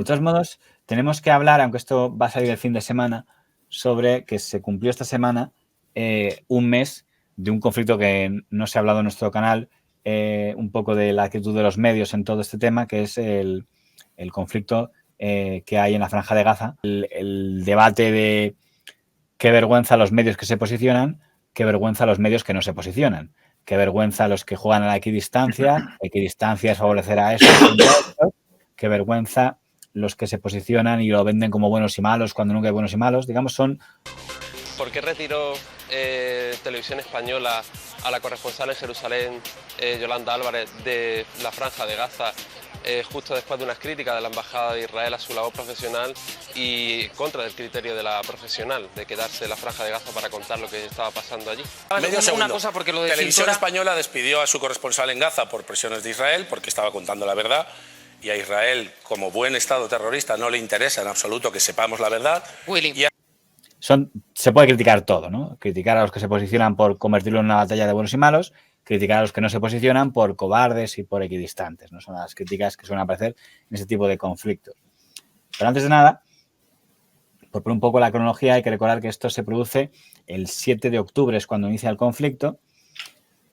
De todos modos, tenemos que hablar, aunque esto va a salir el fin de semana, sobre que se cumplió esta semana un mes de un conflicto que no se ha hablado en nuestro canal, un poco de la actitud de los medios en todo este tema, que es el conflicto que hay en la Franja de Gaza. El debate de qué vergüenza los medios que se posicionan, qué vergüenza los medios que no se posicionan. Qué vergüenza los que juegan a la equidistancia es favorecer a eso, qué vergüenza los que se posicionan y lo venden como buenos y malos cuando nunca hay buenos y malos, digamos, son... ¿Por qué retiró Televisión Española a la corresponsal en Jerusalén, Yolanda Álvarez, de la Franja de Gaza, justo después de unas críticas de la Embajada de Israel a su labor profesional y contra del criterio de la profesional de quedarse en la Franja de Gaza para contar lo que estaba pasando allí? Medio segundo. Una cosa porque lo de Televisión Española despidió a su corresponsal en Gaza por presiones de Israel porque estaba contando la verdad. Y a Israel, como buen Estado terrorista, no le interesa en absoluto que sepamos la verdad. Se puede criticar todo, ¿no? Criticar a los que se posicionan por convertirlo en una batalla de buenos y malos, criticar a los que no se posicionan por cobardes y por equidistantes, ¿no? Son las críticas que suelen aparecer en ese tipo de conflictos. Pero antes de nada, por poner un poco la cronología, hay que recordar que esto se produce el 7 de octubre, es cuando inicia el conflicto.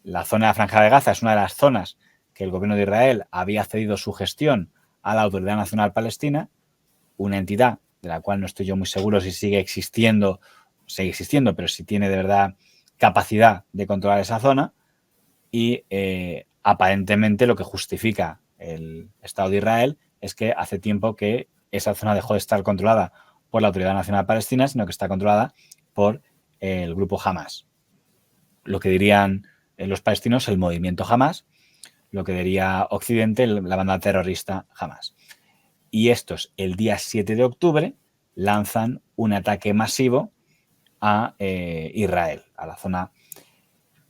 La zona de la Franja de Gaza es una de las zonas que el gobierno de Israel había cedido su gestión a la Autoridad Nacional Palestina, una entidad de la cual no estoy yo muy seguro si sigue existiendo, pero si tiene de verdad capacidad de controlar esa zona y aparentemente lo que justifica el Estado de Israel es que hace tiempo que esa zona dejó de estar controlada por la Autoridad Nacional Palestina, sino que está controlada por el grupo Hamas. Lo que dirían los palestinos, el movimiento Hamas, lo que diría Occidente, la banda terrorista Hamas. Y estos, el día 7 de octubre, lanzan un ataque masivo a Israel, a la zona.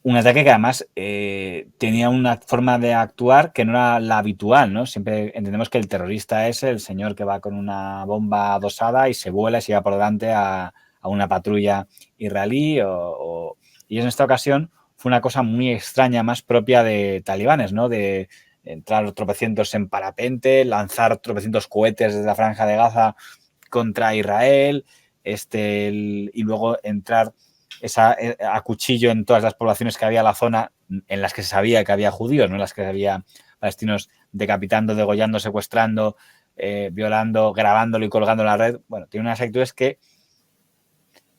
Un ataque que además tenía una forma de actuar que no era la habitual, ¿no? Siempre entendemos que el terrorista es el señor que va con una bomba adosada y se vuela y se va por delante a una patrulla israelí. Y en esta ocasión fue una cosa muy extraña, más propia de talibanes, ¿no? De entrar tropecientos en parapente, lanzar tropecientos cohetes desde la Franja de Gaza contra Israel, y luego entrar a cuchillo en todas las poblaciones que había en la zona en las que se sabía que había judíos, no en las que había palestinos decapitando, degollando, secuestrando, violando, grabándolo y colgando en la red. Bueno, tiene unas actitudes que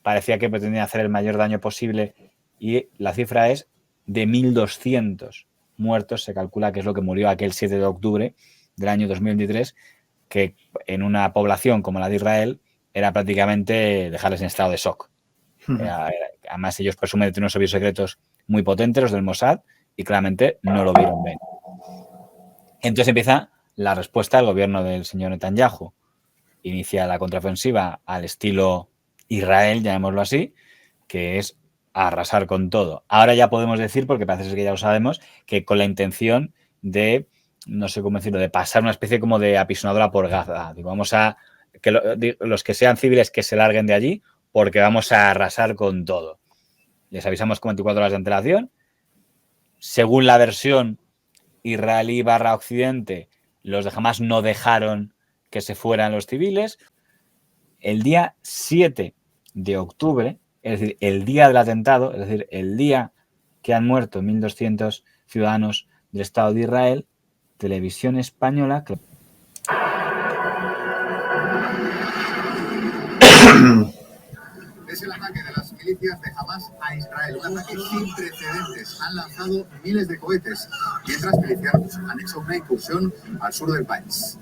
parecía que pretendían hacer el mayor daño posible y la cifra es de 1.200 muertos, se calcula que es lo que murió aquel 7 de octubre del año 2023, que en una población como la de Israel era prácticamente dejarles en estado de shock. Además, ellos presumen de tener unos servicios secretos muy potentes, los del Mossad, y claramente no lo vieron bien. Entonces empieza la respuesta del gobierno del señor Netanyahu. Inicia la contraofensiva al estilo Israel, llamémoslo así, que es arrasar con todo. Ahora ya podemos decir, porque parece que ya lo sabemos, que con la intención de, no sé cómo decirlo, de pasar una especie como de apisonadora por Gaza. Digo, vamos a que los que sean civiles que se larguen de allí porque vamos a arrasar con todo. Les avisamos con 24 horas de antelación. Según la versión israelí / Occidente, los de Hamas no dejaron que se fueran los civiles. El día 7 de octubre, es decir, el día del atentado, es decir, el día que han muerto 1.200 ciudadanos del Estado de Israel, Televisión Española... Es el ataque de las milicias de Hamas a Israel, un ataque sin precedentes. Han lanzado miles de cohetes, mientras milicianos han hecho una incursión al sur del país.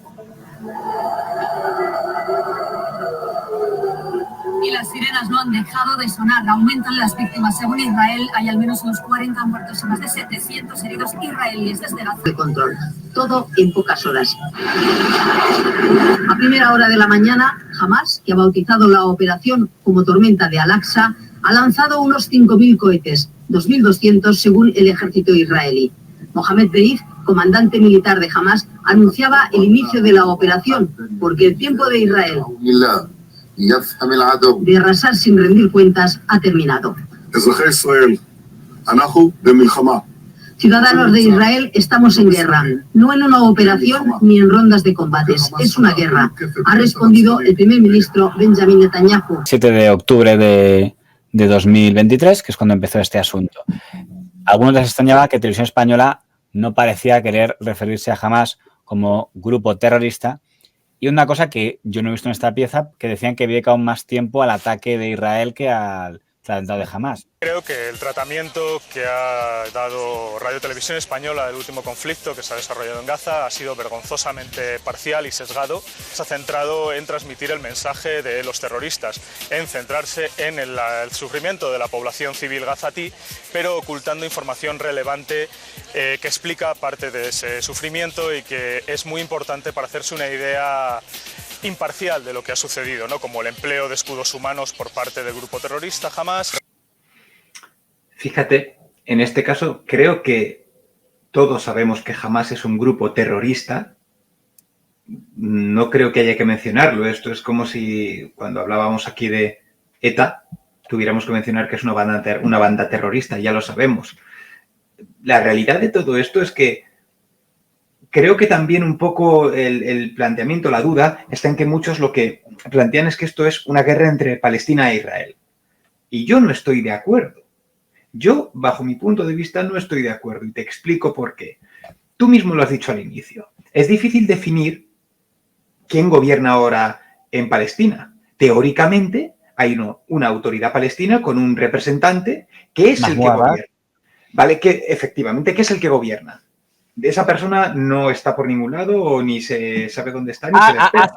Y las sirenas no han dejado de sonar. Aumentan las víctimas. Según Israel, hay al menos unos 40 muertos y más de 700 heridos israelíes desde Gaza. De control. Todo en pocas horas. A primera hora de la mañana, Hamas, que ha bautizado la operación como Tormenta de Al-Aqsa, ha lanzado unos 5.000 cohetes, 2.200 según el ejército israelí. Mohamed Deif, comandante militar de Hamas, anunciaba el inicio de la operación, porque el tiempo de Israel de arrasar sin rendir cuentas ha terminado. Ciudadanos de Israel, estamos en guerra, no en una operación ni en rondas de combates, es una guerra, ha respondido el primer ministro Benjamin Netanyahu. 7 de octubre de 2023, que es cuando empezó este asunto. A algunos les extrañaba que Televisión Española no parecía querer referirse a Hamás como grupo terrorista, y una cosa que yo no he visto en esta pieza, que decían que dedica aún más tiempo al ataque de Israel que al atentado de Hamás. Creo que el tratamiento que ha dado Radio Televisión Española del último conflicto que se ha desarrollado en Gaza ha sido vergonzosamente parcial y sesgado. Se ha centrado en transmitir el mensaje de los terroristas, en centrarse en el sufrimiento de la población civil gazatí, pero ocultando información relevante que explica parte de ese sufrimiento y que es muy importante para hacerse una idea imparcial de lo que ha sucedido, ¿no? Como el empleo de escudos humanos por parte del grupo terrorista Hamás. Fíjate, en este caso creo que todos sabemos que Hamás es un grupo terrorista. No creo que haya que mencionarlo. Esto es como si cuando hablábamos aquí de ETA tuviéramos que mencionar que es una banda terrorista, ya lo sabemos. La realidad de todo esto es que creo que también un poco el planteamiento, la duda, está en que muchos lo que plantean es que esto es una guerra entre Palestina e Israel. Y yo no estoy de acuerdo. Yo, bajo mi punto de vista, no estoy de acuerdo y te explico por qué. Tú mismo lo has dicho al inicio. Es difícil definir quién gobierna ahora en Palestina. Teóricamente, hay una autoridad palestina con un representante que es el que gobierna. ¿Vale? Que efectivamente, ¿qué es el que gobierna? Esa persona no está por ningún lado o ni se sabe dónde está ni se le espera.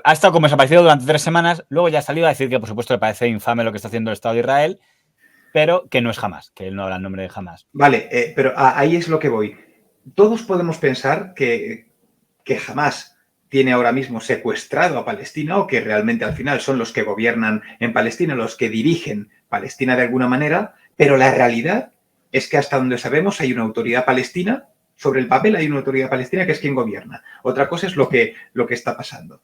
Ha estado como desaparecido durante 3 semanas, luego ya ha salido a decir que por supuesto le parece infame lo que está haciendo el Estado de Israel, pero que no es Hamás, que él no habla en nombre de Hamás. Vale, pero ahí es lo que voy. Todos podemos pensar que Hamás tiene ahora mismo secuestrado a Palestina o que realmente al final son los que gobiernan en Palestina, los que dirigen Palestina de alguna manera, pero la realidad es que hasta donde sabemos hay una autoridad palestina. Sobre el papel hay una autoridad palestina que es quien gobierna. Otra cosa es lo que está pasando.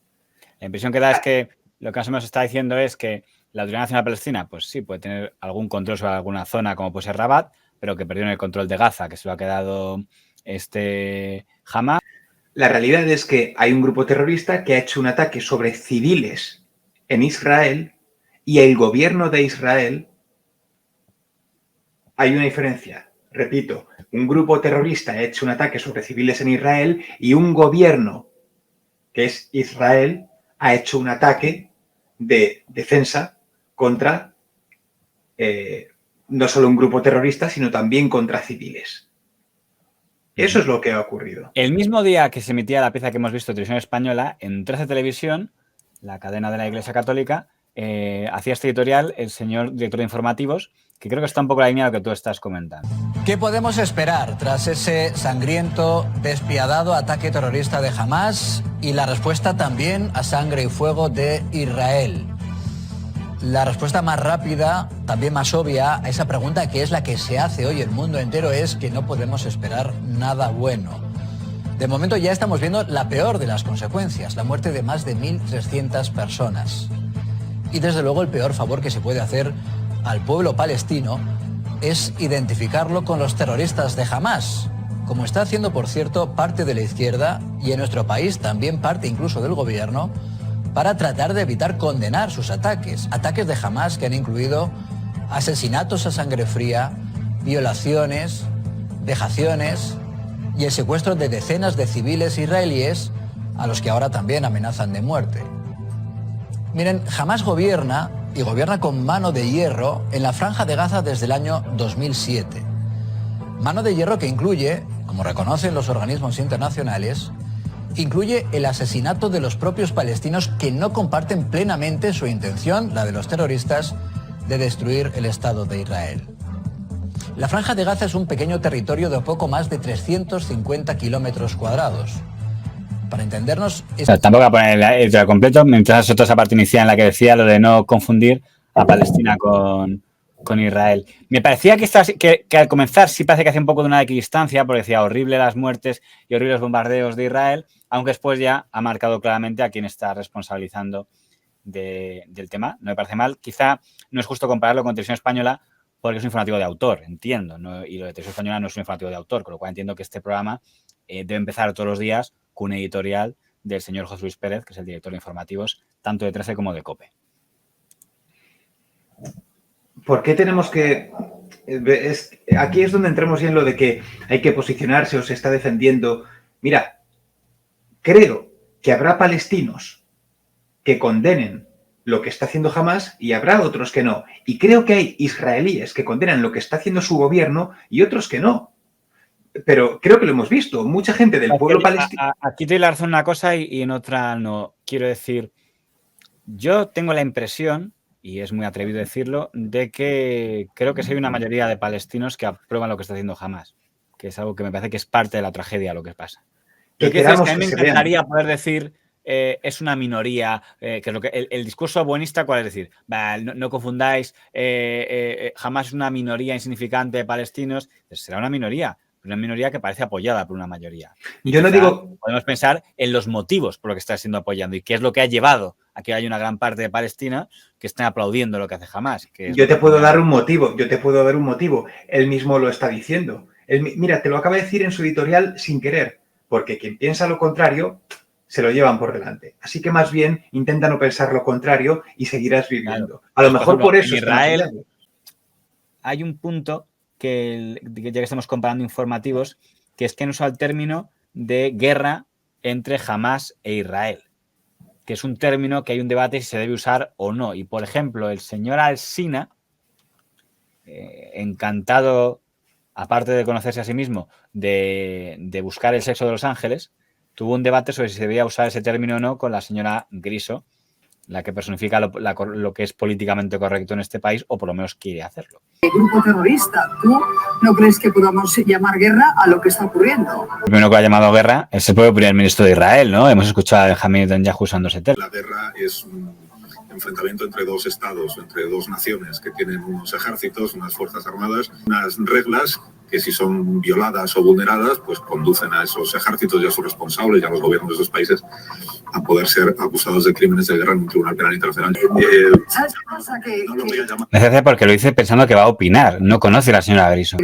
La impresión que da es que lo que más o menos está diciendo es que la Autoridad Nacional Palestina, pues sí, puede tener algún control sobre alguna zona, como puede ser Rabat, pero que perdieron el control de Gaza, que se lo ha quedado Hamás. La realidad es que hay un grupo terrorista que ha hecho un ataque sobre civiles en Israel y el gobierno de Israel. Hay una diferencia. Repito, un grupo terrorista ha hecho un ataque sobre civiles en Israel y un gobierno, que es Israel, ha hecho un ataque de defensa contra no solo un grupo terrorista, sino también contra civiles. Eso es lo que ha ocurrido. El mismo día que se emitía la pieza que hemos visto de Televisión Española, en 13 Televisión, la cadena de la Iglesia Católica, hacía este editorial el señor director de informativos, que creo que está un poco en la línea de lo que tú estás comentando. ¿Qué podemos esperar tras ese sangriento, despiadado ataque terrorista de Hamás y la respuesta también a sangre y fuego de Israel? La respuesta más rápida, también más obvia, a esa pregunta que es la que se hace hoy el mundo entero es que no podemos esperar nada bueno. De momento ya estamos viendo la peor de las consecuencias, la muerte de más de 1.300 personas. Y desde luego el peor favor que se puede hacer al pueblo palestino es identificarlo con los terroristas de Hamás, como está haciendo, por cierto, parte de la izquierda y en nuestro país también parte incluso del gobierno, para tratar de evitar condenar sus ataques. Ataques de Hamás que han incluido asesinatos a sangre fría, violaciones, vejaciones y el secuestro de decenas de civiles israelíes a los que ahora también amenazan de muerte. Miren, Hamás gobierna y gobierna con mano de hierro en la Franja de Gaza desde el año 2007. Mano de hierro que incluye, como reconocen los organismos internacionales, incluye el asesinato de los propios palestinos que no comparten plenamente su intención, la de los terroristas, de destruir el Estado de Israel. La Franja de Gaza es un pequeño territorio de poco más de 350 kilómetros cuadrados. Para entendernos... Tampoco voy a poner el editorial completo, mientras otra esa parte inicial en la que decía lo de no confundir a Palestina con Israel. Me parecía que al comenzar sí parece que hacía un poco de una equidistancia, porque decía horrible las muertes y horribles bombardeos de Israel, aunque después ya ha marcado claramente a quién está responsabilizando del tema. No me parece mal. Quizá no es justo compararlo con Televisión Española, porque es un informativo de autor, entiendo, ¿no? Y lo de Televisión Española no es un informativo de autor, con lo cual entiendo que este programa debe empezar todos los días con un editorial del señor José Luis Pérez, que es el director de informativos, tanto de 13 como de COPE. ¿Por qué tenemos que...? Aquí es donde entramos ya en lo de que hay que posicionarse o se está defendiendo. Mira, creo que habrá palestinos que condenen lo que está haciendo Hamás y habrá otros que no. Y creo que hay israelíes que condenan lo que está haciendo su gobierno y otros que no. Pero creo que lo hemos visto. Mucha gente del pueblo palestino... Aquí te doy la razón en una cosa y en otra no. Quiero decir, yo tengo la impresión, y es muy atrevido decirlo, de que creo que sí hay una mayoría de palestinos que aprueban lo que está haciendo Hamás, que es algo que me parece que es parte de la tragedia lo que pasa. Lo que es que a mí me encantaría poder decir es una minoría, que es lo que el discurso buenista, ¿cuál es decir? No confundáis, Hamás es una minoría insignificante de palestinos, pues será una minoría que parece apoyada por una mayoría. Y yo no digo... Podemos pensar en los motivos por los que está siendo apoyando y qué es lo que ha llevado a que haya una gran parte de Palestina que estén aplaudiendo lo que hace Hamás. Yo te puedo dar un motivo, Él mismo lo está diciendo. Mira, te lo acaba de decir en su editorial sin querer, porque quien piensa lo contrario se lo llevan por delante. Así que más bien intenta no pensar lo contrario y seguirás viviendo. Claro. A lo mejor por eso... En Israel hay un punto que ya que estamos comparando informativos, que es que han usado el término de guerra entre Hamás e Israel, que es un término que hay un debate si se debe usar o no. Y, por ejemplo, el señor Alsina, encantado, aparte de conocerse a sí mismo, de buscar el sexo de los ángeles, tuvo un debate sobre si se debía usar ese término o no con la señora Griso, la que personifica lo que es políticamente correcto en este país, o por lo menos quiere hacerlo. Grupo terrorista, ¿tú no crees que podamos llamar guerra a lo que está ocurriendo? El primero que ha llamado guerra es el propio primer ministro de Israel, ¿no? Hemos escuchado a Benjamin Netanyahu usando ese término. La guerra es un enfrentamiento entre dos estados, entre dos naciones que tienen unos ejércitos, unas fuerzas armadas, unas reglas que si son violadas o vulneradas, pues conducen a esos ejércitos y a sus responsables y a los gobiernos de esos países a poder ser acusados de crímenes de guerra en un tribunal penal internacional. ¿Sabes qué pasa? No lo voy a llamar. Necesariamente porque lo dice pensando que va a opinar, no conoce a la señora Griso.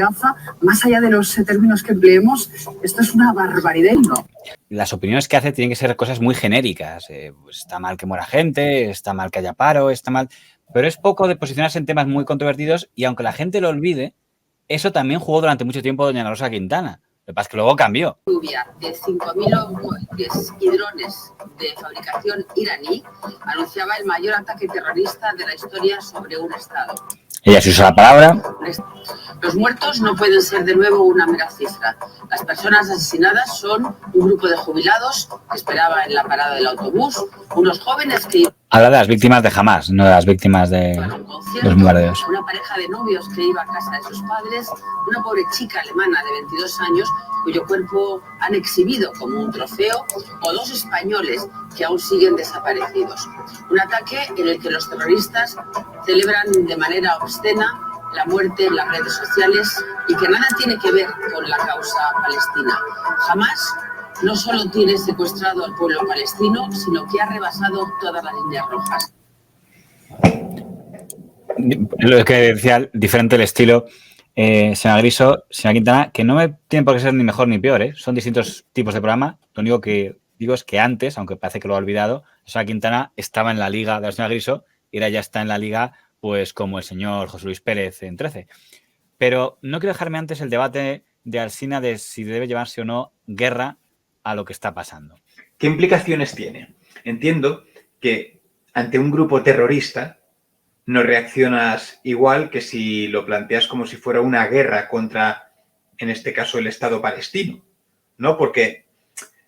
Más allá de los términos que empleemos, esto es una barbaridad, ¿no? Las opiniones que hace tienen que ser cosas muy genéricas. Pues está mal que muera gente, está mal que haya paro, está mal... Pero es poco de posicionarse en temas muy controvertidos y aunque la gente lo olvide, eso también jugó durante mucho tiempo doña Rosa Quintana. Lo que pasa es que luego cambió. Lluvia de 5.000 cohetes y drones de fabricación iraní anunciaba el mayor ataque terrorista de la historia sobre un estado. Ella se usa la palabra. Los muertos no pueden ser de nuevo una mera cifra. Las personas asesinadas son un grupo de jubilados que esperaba en la parada del autobús, unos jóvenes que... Habla de las víctimas de Hamás, no de las víctimas de los bombardeos. Una pareja de novios que iba a casa de sus padres, una pobre chica alemana de 22 años cuyo cuerpo han exhibido como un trofeo, o dos españoles que aún siguen desaparecidos. Un ataque en el que los terroristas celebran de manera obscena la muerte en las redes sociales y que nada tiene que ver con la causa palestina. Hamás no solo tiene secuestrado al pueblo palestino, sino que ha rebasado todas las líneas rojas. Lo que decía, diferente el estilo, señora Griso, señora Quintana, que no me tienen por qué ser ni mejor ni peor, ¿eh? Son distintos tipos de programa. Lo único que digo es que antes, aunque parece que lo ha olvidado, la señora Quintana estaba en la liga de la señora Griso y ahora ya está en la liga, pues como el señor José Luis Pérez en 13. Pero no quiero dejarme antes el debate de Alsina de si debe llevarse o no guerra a lo que está pasando. ¿Qué implicaciones tiene? Entiendo que ante un grupo terrorista no reaccionas igual que si lo planteas como si fuera una guerra contra, en este caso, el Estado palestino, ¿no? Porque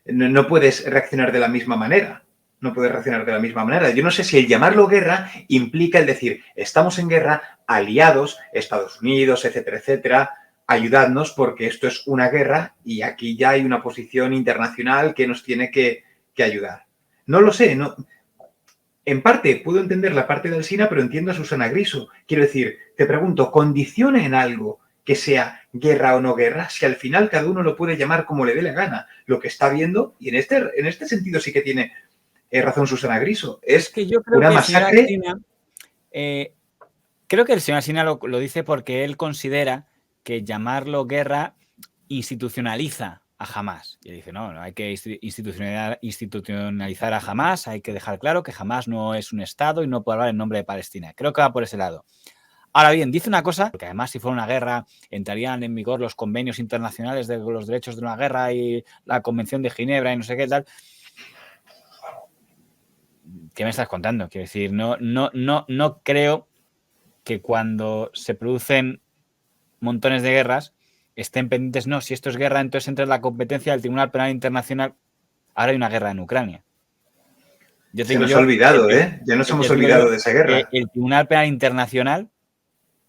no puedes reaccionar de la misma manera. No puedes reaccionar de la misma manera. Yo no sé si el llamarlo guerra implica el decir, estamos en guerra, aliados, Estados Unidos, etcétera, etcétera, ayudadnos porque esto es una guerra y aquí ya hay una posición internacional que nos tiene que ayudar. No lo sé, no. En parte puedo entender la parte de Alsina, pero entiendo a Susana Griso. Quiero decir, te pregunto, ¿condiciona en algo que sea guerra o no guerra? Si al final cada uno lo puede llamar como le dé la gana. Lo que está viendo, y en este sentido sí que tiene razón Susana Griso, es que yo creo una que masacre... Alsina, Creo que el señor Alsina lo dice porque él considera que llamarlo guerra institucionaliza a Hamás. Y él dice, no, hay que institucionalizar a Hamás, hay que dejar claro que Hamás no es un Estado y no puede hablar en nombre de Palestina. Creo que va por ese lado. Ahora bien, dice una cosa, porque además si fuera una guerra entrarían en vigor los convenios internacionales de los derechos de una guerra y la Convención de Ginebra y no sé qué tal. ¿Qué me estás contando? Quiero decir, no creo que cuando se producen montones de guerras estén pendientes, no, si esto es guerra, entonces entra en la competencia del Tribunal Penal Internacional. Ahora hay una guerra en Ucrania. Se nos ha olvidado, ¿eh? Ya nos hemos olvidado de esa guerra. El Tribunal Penal Internacional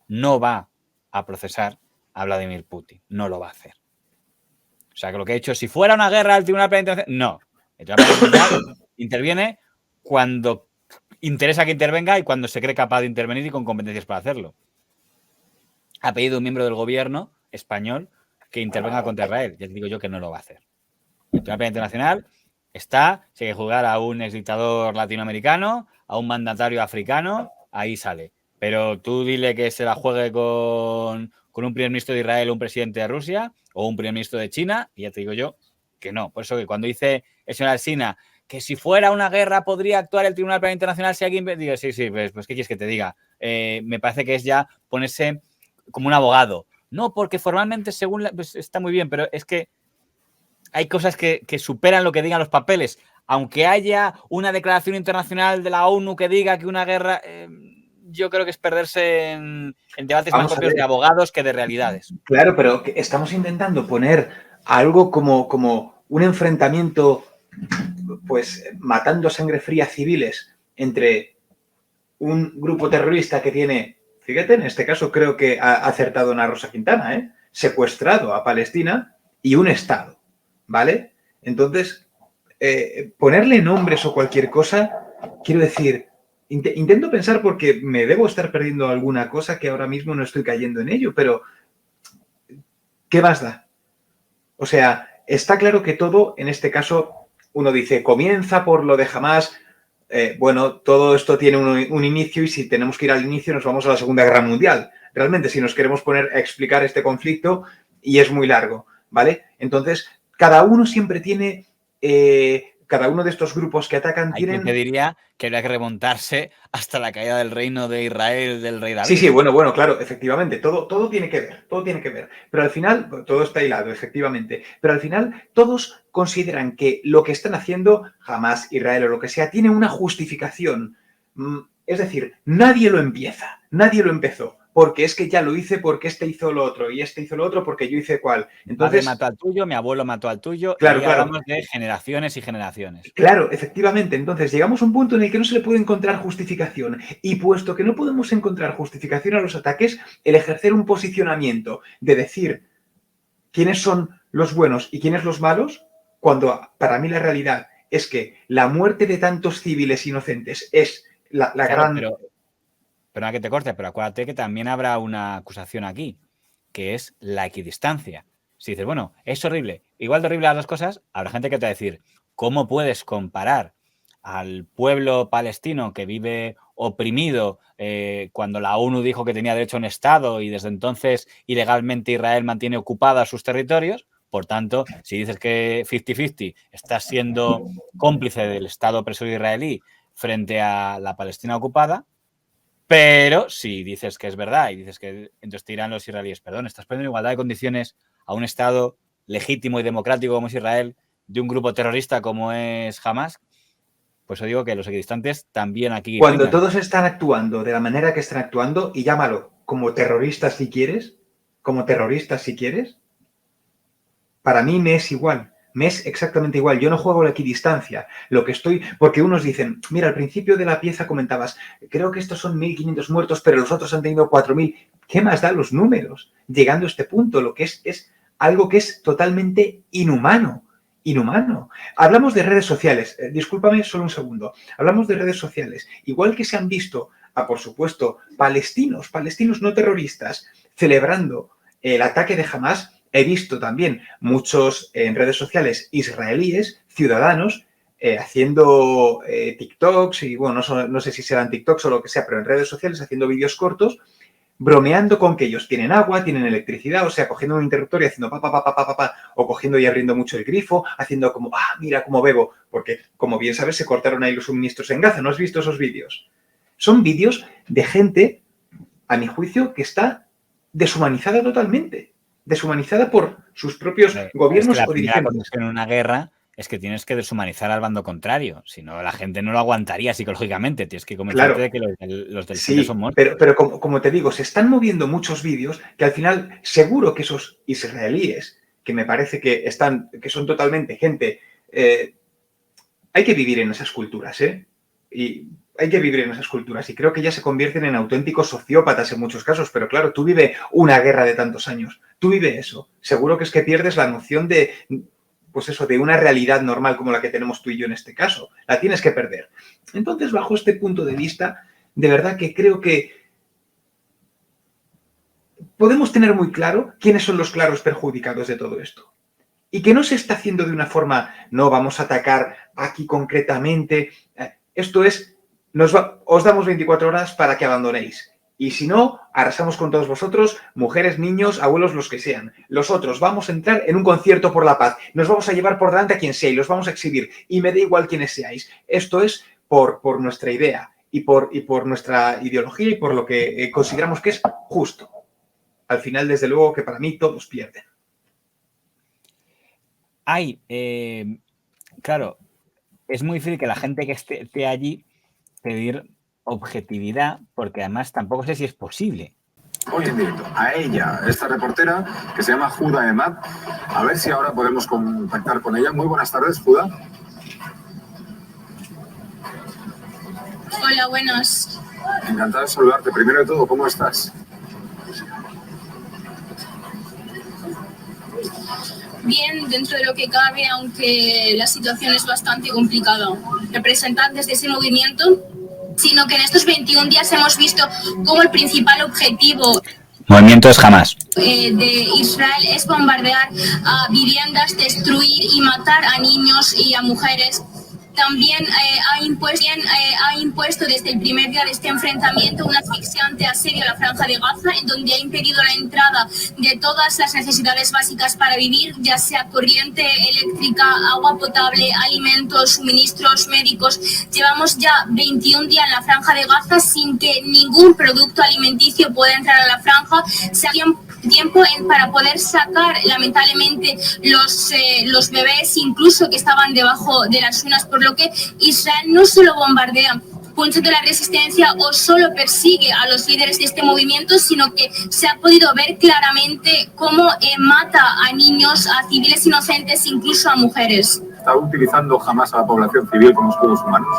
no va a procesar a Vladimir Putin. No lo va a hacer. O sea, que lo que he hecho, si fuera una guerra del Tribunal Penal Internacional, no. El Tribunal Penal Internacional interviene cuando interesa que intervenga y cuando se cree capaz de intervenir y con competencias para hacerlo. Ha pedido un miembro del gobierno español que intervenga contra Israel. Ya te digo yo que no lo va a hacer. El Tribunal Penal Internacional está, si hay que juzgar a un exdictador latinoamericano, a un mandatario africano, ahí sale. Pero tú dile que se la juegue con un primer ministro de Israel o un presidente de Rusia o un primer ministro de China, y ya te digo yo que no. Por eso que cuando dice el señor Alsina que si fuera una guerra podría actuar el Tribunal Penal Internacional si alguien... Digo, sí, pues ¿qué quieres que te diga? Me parece que es ya ponerse como un abogado. No, porque formalmente según... pues está muy bien, pero es que hay cosas que superan lo que digan los papeles. Aunque haya una declaración internacional de la ONU que diga que una guerra... yo creo que es perderse en debates más propios de abogados que de realidades. Claro, pero estamos intentando poner algo como un enfrentamiento, pues matando a sangre fría civiles entre un grupo terrorista que tiene, fíjate, en este caso creo que ha acertado Ana Rosa Quintana, secuestrado a Palestina y un Estado, ¿vale? Entonces, ponerle nombres o cualquier cosa, quiero decir... Intento pensar porque me debo estar perdiendo alguna cosa que ahora mismo no estoy cayendo en ello, pero ¿qué más da? O sea, está claro que todo, en este caso, uno dice, comienza por lo de Hamás, bueno, todo esto tiene un inicio y si tenemos que ir al inicio nos vamos a la Segunda Guerra Mundial. Realmente, si nos queremos poner a explicar este conflicto, y es muy largo, ¿vale? Entonces, cada uno siempre tiene... cada uno de estos grupos que atacan tienen... Te diría que habría que remontarse hasta la caída del reino de Israel del rey David. Sí, bueno, claro, efectivamente, todo tiene que ver, Pero al final, todo está hilado, efectivamente, pero al final todos consideran que lo que están haciendo, Hamás, Israel o lo que sea, tiene una justificación. Es decir, nadie lo empezó. Porque es que ya lo hice, porque este hizo lo otro, y este hizo lo otro, porque yo hice cuál. Entonces, mi padre mató al tuyo, mi abuelo mató al tuyo, claro, y hablamos de generaciones y generaciones. Claro, efectivamente. Entonces, llegamos a un punto en el que no se le puede encontrar justificación. Y puesto que no podemos encontrar justificación a los ataques, el ejercer un posicionamiento de decir quiénes son los buenos y quiénes los malos, cuando para mí la realidad es que la muerte de tantos civiles inocentes es la gran... Pero no que te corte, pero acuérdate que también habrá una acusación aquí, que es la equidistancia. Si dices, bueno, es horrible, igual de horrible las dos cosas, habrá gente que te va a decir, ¿cómo puedes comparar al pueblo palestino que vive oprimido cuando la ONU dijo que tenía derecho a un Estado y desde entonces ilegalmente Israel mantiene ocupados sus territorios? Por tanto, si dices que 50-50 estás siendo cómplice del Estado opresor israelí frente a la Palestina ocupada. Pero si dices que es verdad y dices que entonces te dirán los israelíes, perdón, estás poniendo en igualdad de condiciones a un Estado legítimo y democrático como es Israel de un grupo terrorista como es Hamás, pues os digo que los equidistantes también aquí... Cuando todos están actuando de la manera que están actuando, y llámalo como terroristas si quieres, para mí me es igual. Me es exactamente igual. Yo no juego la equidistancia. Lo que estoy... Porque unos dicen, mira, al principio de la pieza comentabas, creo que estos son 1.500 muertos, pero los otros han tenido 4.000. ¿Qué más da los números? Llegando a este punto, lo que es algo que es totalmente inhumano. Hablamos de redes sociales. Discúlpame solo un segundo. Hablamos de redes sociales. Igual que se han visto, por supuesto, palestinos no terroristas, celebrando el ataque de Hamás. He visto también muchos en redes sociales israelíes, ciudadanos, haciendo TikToks y, bueno, no sé si serán TikToks o lo que sea, pero en redes sociales haciendo vídeos cortos, bromeando con que ellos tienen agua, tienen electricidad, o sea, cogiendo un interruptor y haciendo o cogiendo y abriendo mucho el grifo, haciendo como, mira cómo bebo, porque, como bien sabes, se cortaron ahí los suministros en Gaza. ¿No has visto esos vídeos? Son vídeos de gente, a mi juicio, que está deshumanizada totalmente, deshumanizada por sus propios gobiernos o dirigentes. En una guerra es que tienes que deshumanizar al bando contrario, si no la gente no lo aguantaría psicológicamente, tienes que convencerte de que los del frente son muertos. Pero como te digo, se están moviendo muchos vídeos que al final seguro que esos israelíes, que me parece que son totalmente gente, hay que vivir en esas culturas, y hay que vivir en esas culturas y creo que ya se convierten en auténticos sociópatas en muchos casos, pero claro, tú vives una guerra de tantos años, tú vives eso, seguro que es que pierdes la noción de una realidad normal como la que tenemos tú y yo en este caso. La tienes que perder. Entonces, bajo este punto de vista, de verdad que creo que podemos tener muy claro quiénes son los claros perjudicados de todo esto. Y que no se está haciendo de una forma, no, vamos a atacar aquí concretamente. Esto es, os damos 24 horas para que abandonéis. Y si no, arrasamos con todos vosotros, mujeres, niños, abuelos, los que sean. Los otros, vamos a entrar en un concierto por la paz. Nos vamos a llevar por delante a quien sea y los vamos a exhibir. Y me da igual quiénes seáis. Esto es por nuestra idea y por nuestra ideología y por lo que consideramos que es justo. Al final, desde luego, que para mí todos pierden. Claro, es muy difícil que la gente que esté allí pedir objetividad, porque además tampoco sé si es posible. Hoy en directo a ella, esta reportera que se llama Juda Emad. A ver si ahora podemos contactar con ella. Muy buenas tardes, Juda. Hola, buenas. Encantado de saludarte. Primero de todo, ¿cómo estás? Bien, dentro de lo que cabe, aunque la situación es bastante complicada. Representantes de ese movimiento, sino que en estos 21 días hemos visto cómo el principal objetivo Movimiento es Hamas. De Israel es bombardear a viviendas, destruir y matar a niños y a mujeres. También ha impuesto desde el primer día de este enfrentamiento un asfixiante asedio a la Franja de Gaza, en donde ha impedido la entrada de todas las necesidades básicas para vivir, ya sea corriente eléctrica, agua potable, alimentos, suministros médicos. Llevamos ya 21 días en la Franja de Gaza sin que ningún producto alimenticio pueda entrar a la franja. Se ha tiempo para poder sacar lamentablemente los bebés incluso que estaban debajo de las dunas, por lo que Israel no solo bombardea puntos de la resistencia o solo persigue a los líderes de este movimiento, sino que se ha podido ver claramente cómo mata a niños, a civiles inocentes, incluso a mujeres. ¿Está utilizando jamás a la población civil como escudos humanos?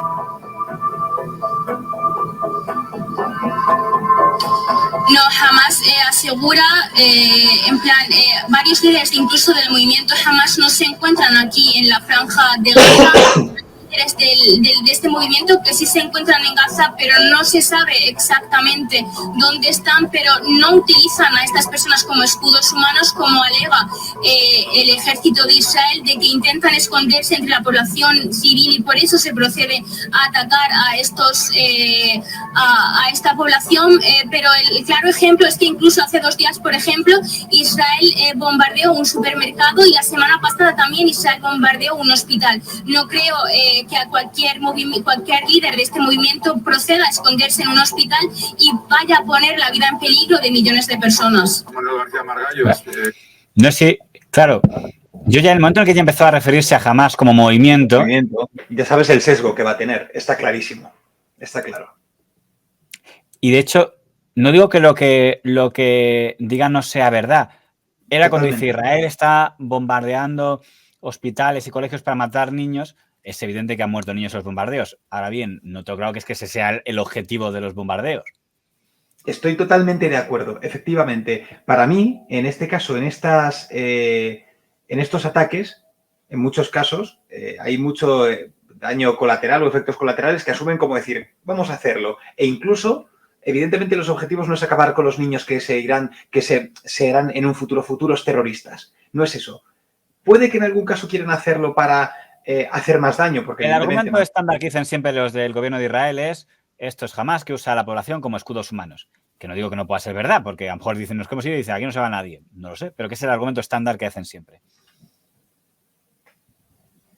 No, jamás asegura, varios líderes incluso del movimiento Hamas no se encuentran aquí en la Franja de Gaza. De este movimiento que sí se encuentran en Gaza, pero no se sabe exactamente dónde están, pero no utilizan a estas personas como escudos humanos, como alega el ejército de Israel, de que intentan esconderse entre la población civil y por eso se procede a atacar a esta población, pero el claro ejemplo es que incluso hace 2 días, por ejemplo, Israel bombardeó un supermercado y la semana pasada también Israel bombardeó un hospital. No creo que a cualquier líder de este movimiento proceda a esconderse en un hospital y vaya a poner la vida en peligro de millones de personas. Manuel García Margallo. No sé, claro. Yo ya en el momento en que ya empezó a referirse a Hamas como movimiento, ya sabes el sesgo que va a tener, está clarísimo, está claro. Y de hecho, no digo que lo que diga no sea verdad. Era cuando dice Israel está bombardeando hospitales y colegios para matar niños. Es evidente que han muerto niños en los bombardeos. Ahora bien, no tengo claro que es que ese sea el objetivo de los bombardeos. Estoy totalmente de acuerdo. Efectivamente, para mí, en este caso, en estos ataques, en muchos casos, hay mucho daño colateral o efectos colaterales que asumen como decir, vamos a hacerlo. E incluso, evidentemente, los objetivos no es acabar con los niños que serán en un futuro futuros terroristas. No es eso. Puede que en algún caso quieran hacerlo para hacer más daño. Porque el argumento estándar que dicen siempre los del gobierno de Israel es esto es Hamás que usa a la población como escudos humanos. Que no digo que no pueda ser verdad, porque a lo mejor dicen, nos hemos ido y dicen, aquí no se va nadie. No lo sé, pero que es el argumento estándar que hacen siempre.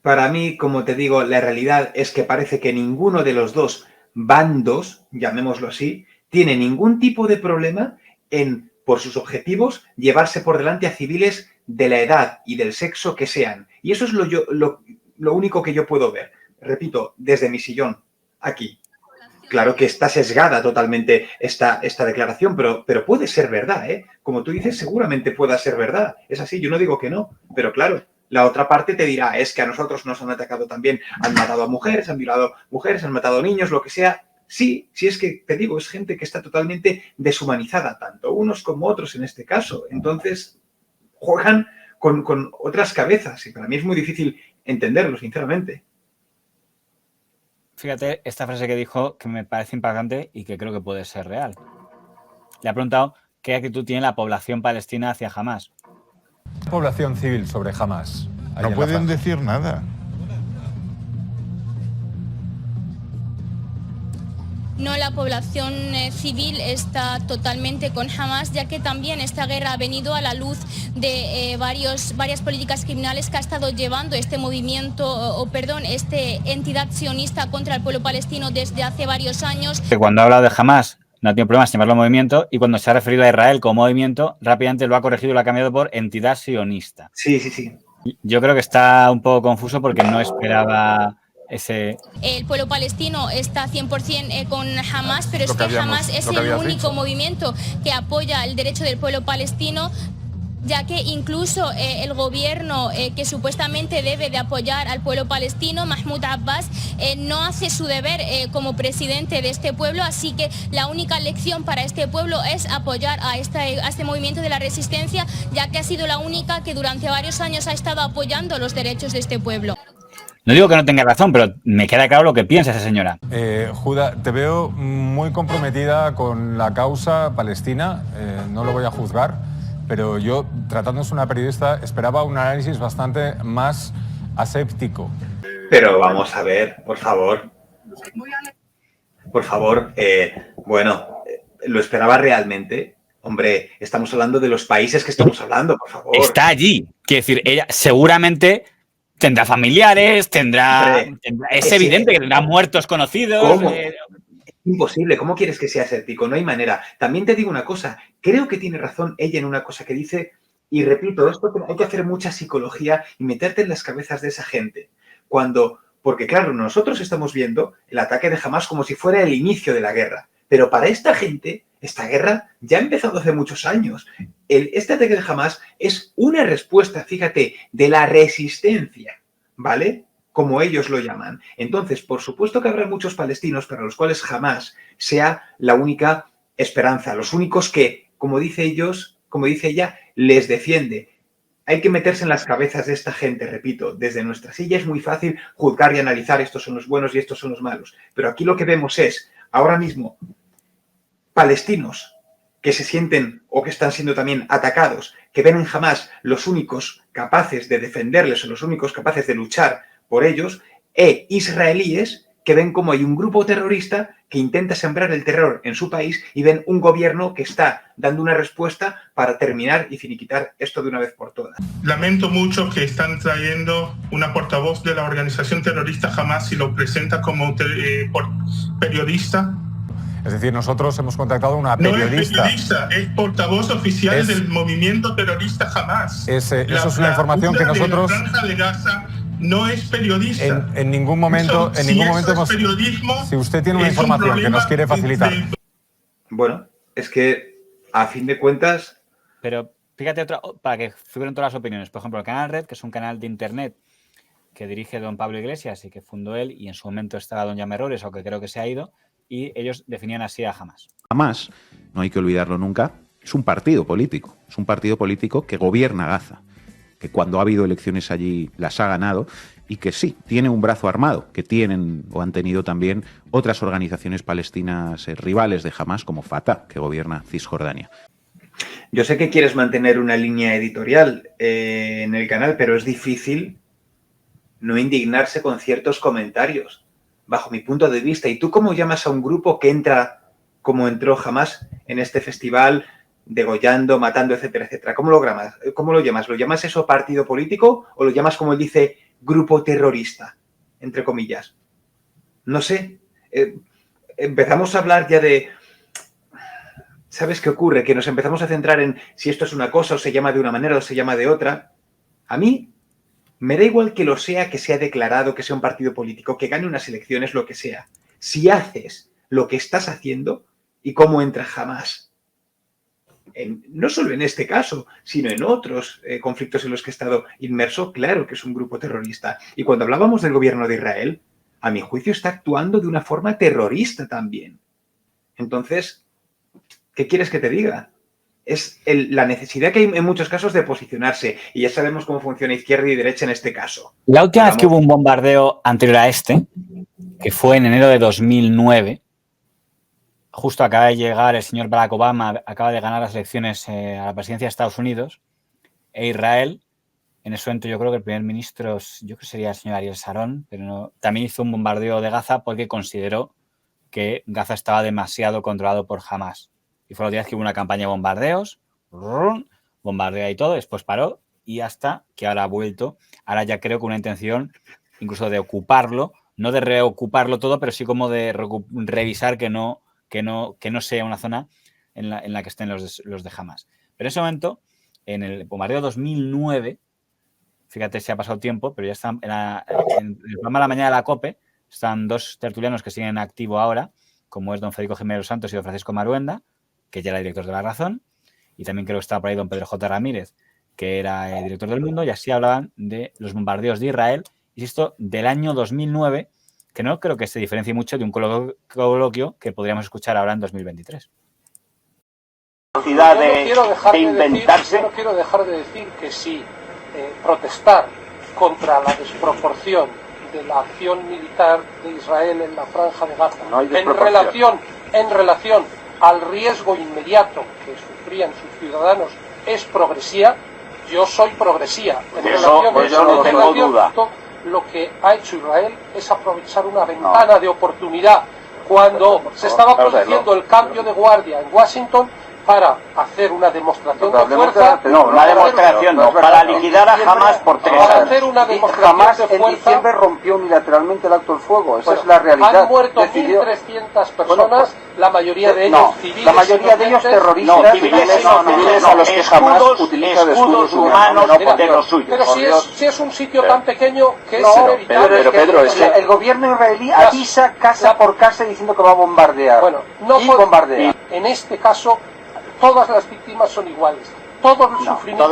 Para mí, como te digo, la realidad es que parece que ninguno de los dos bandos, llamémoslo así, tiene ningún tipo de problema en, por sus objetivos, llevarse por delante a civiles de la edad y del sexo que sean. Y eso es lo único que yo puedo ver. Repito, desde mi sillón, aquí. Claro que está sesgada totalmente esta declaración, pero puede ser verdad, ¿eh? Como tú dices, seguramente pueda ser verdad. Es así, yo no digo que no, pero claro, la otra parte te dirá, es que a nosotros nos han atacado también, han matado a mujeres, han violado mujeres, han matado niños, lo que sea. Sí, es que, te digo, es gente que está totalmente deshumanizada, tanto unos como otros en este caso. Entonces, juegan con otras cabezas y para mí es muy difícil entenderlo, sinceramente. Fíjate esta frase que dijo que me parece impactante y que creo que puede ser real. Le ha preguntado qué actitud tiene la población palestina hacia Hamás. Población civil sobre Hamás. No pueden decir nada. No, la población civil está totalmente con Hamás, ya que también esta guerra ha venido a la luz de varias políticas criminales que ha estado llevando este movimiento, esta entidad sionista contra el pueblo palestino desde hace varios años. Cuando ha hablado de Hamás no ha tenido problemas en llamarlo movimiento y cuando se ha referido a Israel como movimiento, rápidamente lo ha corregido y lo ha cambiado por entidad sionista. Sí. Yo creo que está un poco confuso porque no esperaba... El pueblo palestino está 100% con Hamás, pero es que Hamás es el único movimiento que apoya el derecho del pueblo palestino, ya que incluso el gobierno que supuestamente debe de apoyar al pueblo palestino, Mahmoud Abbas, no hace su deber como presidente de este pueblo, así que la única lección para este pueblo es apoyar a este movimiento de la resistencia, ya que ha sido la única que durante varios años ha estado apoyando los derechos de este pueblo. No digo que no tenga razón, pero me queda claro lo que piensa esa señora. Judá, te veo muy comprometida con la causa palestina, no lo voy a juzgar, pero yo, tratándose una periodista, esperaba un análisis bastante más aséptico. Pero vamos a ver, por favor. Por favor, ¿lo esperaba realmente? Hombre, estamos hablando de los países que estamos hablando, por favor. Está allí. Quiero decir, ella seguramente... Tendrá familiares, es evidente que tendrá muertos conocidos. ¿Cómo? Imposible. ¿Cómo quieres que sea escéptico? No hay manera. También te digo una cosa. Creo que tiene razón ella en una cosa que dice, y repito, esto hay que hacer mucha psicología y meterte en las cabezas de esa gente. Porque claro, nosotros estamos viendo el ataque de Hamás como si fuera el inicio de la guerra. Pero para esta gente, esta guerra ya ha empezado hace muchos años. Este ataque de Hamás es una respuesta, fíjate, de la resistencia, ¿vale? Como ellos lo llaman. Entonces, por supuesto que habrá muchos palestinos para los cuales Hamás sea la única esperanza, los únicos que, como dice ella, les defiende. Hay que meterse en las cabezas de esta gente, repito, desde nuestra silla es muy fácil juzgar y analizar estos son los buenos y estos son los malos. Pero aquí lo que vemos es, ahora mismo, palestinos que se sienten o que están siendo también atacados, que ven en Hamás los únicos capaces de defenderles o los únicos capaces de luchar por ellos, e israelíes que ven como hay un grupo terrorista que intenta sembrar el terror en su país y ven un gobierno que está dando una respuesta para terminar y finiquitar esto de una vez por todas. Lamento mucho que están trayendo una portavoz de la organización terrorista Hamás y lo presenta como periodista. Es decir, nosotros hemos contactado a una periodista. No es periodista, es portavoz oficial del movimiento terrorista Hamás. Eso es una información que nosotros... La Franja de Gaza no es periodista. En ningún momento, hemos... periodismo, si usted tiene una información que nos quiere facilitar. Bueno, es que a fin de cuentas... Pero fíjate, para que figuren todas las opiniones. Por ejemplo, el canal Red, que es un canal de internet que dirige don Pablo Iglesias y que fundó él, y en su momento estaba don Llame Errores, aunque creo que se ha ido, y ellos definían así a Hamás. Hamás, no hay que olvidarlo nunca, es un partido político. Es un partido político que gobierna Gaza, que cuando ha habido elecciones allí las ha ganado y que sí, tiene un brazo armado, que tienen o han tenido también otras organizaciones palestinas rivales de Hamás, como Fatah, que gobierna Cisjordania. Yo sé que quieres mantener una línea editorial en el canal, pero es difícil no indignarse con ciertos comentarios, bajo mi punto de vista. ¿Y tú cómo llamas a un grupo que entra como entró Hamás en este festival, degollando, matando, etcétera, etcétera? ¿Cómo lo llamas? ¿Lo llamas eso partido político o lo llamas, como él dice, grupo terrorista, entre comillas? No sé. Empezamos a hablar ya de... ¿Sabes qué ocurre? Que nos empezamos a centrar en si esto es una cosa o se llama de una manera o se llama de otra. A mí me da igual que lo sea, que sea declarado, que sea un partido político, que gane unas elecciones, lo que sea. Si haces lo que estás haciendo y cómo entra Hamás, no solo en este caso, sino en otros conflictos en los que he estado inmerso, claro que es un grupo terrorista. Y cuando hablábamos del gobierno de Israel, a mi juicio está actuando de una forma terrorista también. Entonces, ¿qué quieres que te diga? Es la necesidad que hay en muchos casos de posicionarse. Y ya sabemos cómo funciona izquierda y derecha en este caso. La última vez que hubo un bombardeo anterior a este, que fue en enero de 2009, justo acaba de llegar el señor Barack Obama, acaba de ganar las elecciones a la presidencia de Estados Unidos, e Israel, en ese momento yo creo que el primer ministro, yo creo que sería el señor Ariel Sharon, pero no, también hizo un bombardeo de Gaza porque consideró que Gaza estaba demasiado controlado por Hamás. Y fue la última vez que hubo una campaña de bombardeos, bombardea y todo, después paró y hasta que ahora ha vuelto. Ahora ya creo que una intención incluso de ocuparlo, no de reocuparlo todo, pero sí como de revisar que no sea una zona en la que estén los de Hamás. Pero en ese momento, en el bombardeo 2009, fíjate si ha pasado tiempo, pero ya están en el programa de la mañana de la COPE, están dos tertulianos que siguen en activo ahora, como es don Federico Jiménez Santos y don Francisco Maruenda, que ya era director de La Razón, y también creo que estaba por ahí don Pedro J. Ramírez, que era el director del Mundo, y así hablaban de los bombardeos de Israel, insisto, del año 2009, que no creo que se diferencie mucho de un coloquio que podríamos escuchar ahora en 2023. Yo no quiero dejar de decir que sí, protestar contra la desproporción de la acción militar de Israel en la Franja de Gaza, en relación al riesgo inmediato que sufrían sus ciudadanos, es progresía. Yo soy progresía. Lo que ha hecho Israel es aprovechar una ventana de oportunidad cuando se estaba produciendo el cambio de guardia en Washington para hacer una demostración de fuerza. No, una demostración no, para liquidar a Hamás por 3 años. Para hacer una demostración de fuerza. En diciembre rompió unilateralmente el alto el fuego, esa es la realidad. Han muerto 1.300 personas, la mayoría de ellos civiles. La mayoría de ellos terroristas, civiles a los que Hamás utiliza de escudos humanos de los suyos. Pero si es un sitio tan pequeño que es inevitable. Pero Pedro, el gobierno israelí avisa casa por casa diciendo que va a bombardear. Bueno, no bombardea. En este caso, todas las víctimas son iguales. Todo el sufrimiento.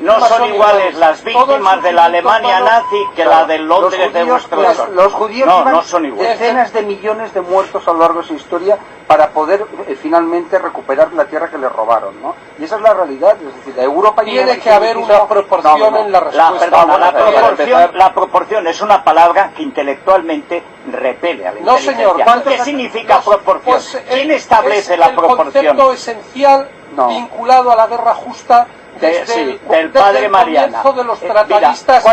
No son iguales las víctimas de la Alemania nazi que la de Londres de vuestro. Los judíos no son iguales. Decenas de millones de muertos a lo largo de su historia para poder finalmente recuperar la tierra que les robaron, ¿no? Y esa es la realidad. Es decir, Europa tiene que haber una proporción en la respuesta. La proporción es una palabra que intelectualmente repele a la inteligencia. ¿Qué significa proporción? ¿Quién establece la proporción? El concepto esencial vinculado a la guerra justa desde el padre Mariana. De los tratadistas,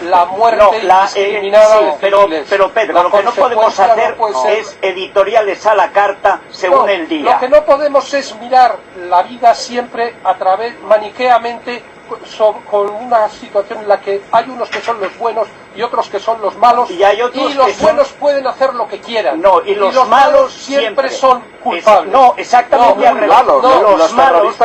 la muerte indiscriminada de civiles. Pero Pedro, lo que no podemos hacer es editoriales a la carta según el día. Lo que no podemos es mirar la vida siempre a través, maniqueamente, con una situación en la que hay unos que son los buenos y otros que son los malos, y los buenos pueden hacer lo que quieran, y los malos siempre son culpables. Exactamente al revés. Los malos,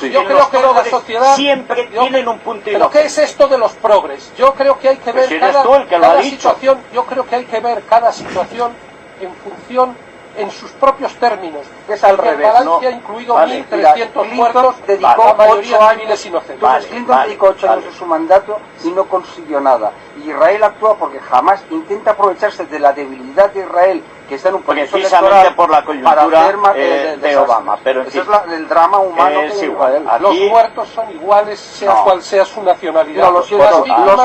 yo creo que la sociedad siempre tienen un punto y ¿Pero qué es esto de los progres? Yo creo que hay que ver cada situación. Yo creo que hay que ver cada situación en función, en sus propios términos. Es al revés, Valencia ha incluido 1.300 muertos, la mayoría civiles inocentes. Clinton dedicó 8 años de su mandato y no consiguió nada. Y Israel actúa porque jamás intenta aprovecharse de la debilidad de Israel que está en un proceso precisamente electoral por la coyuntura de Obama. Pero ese es el drama humano que hay en Israel. Los muertos son iguales, sea cual sea su nacionalidad. Los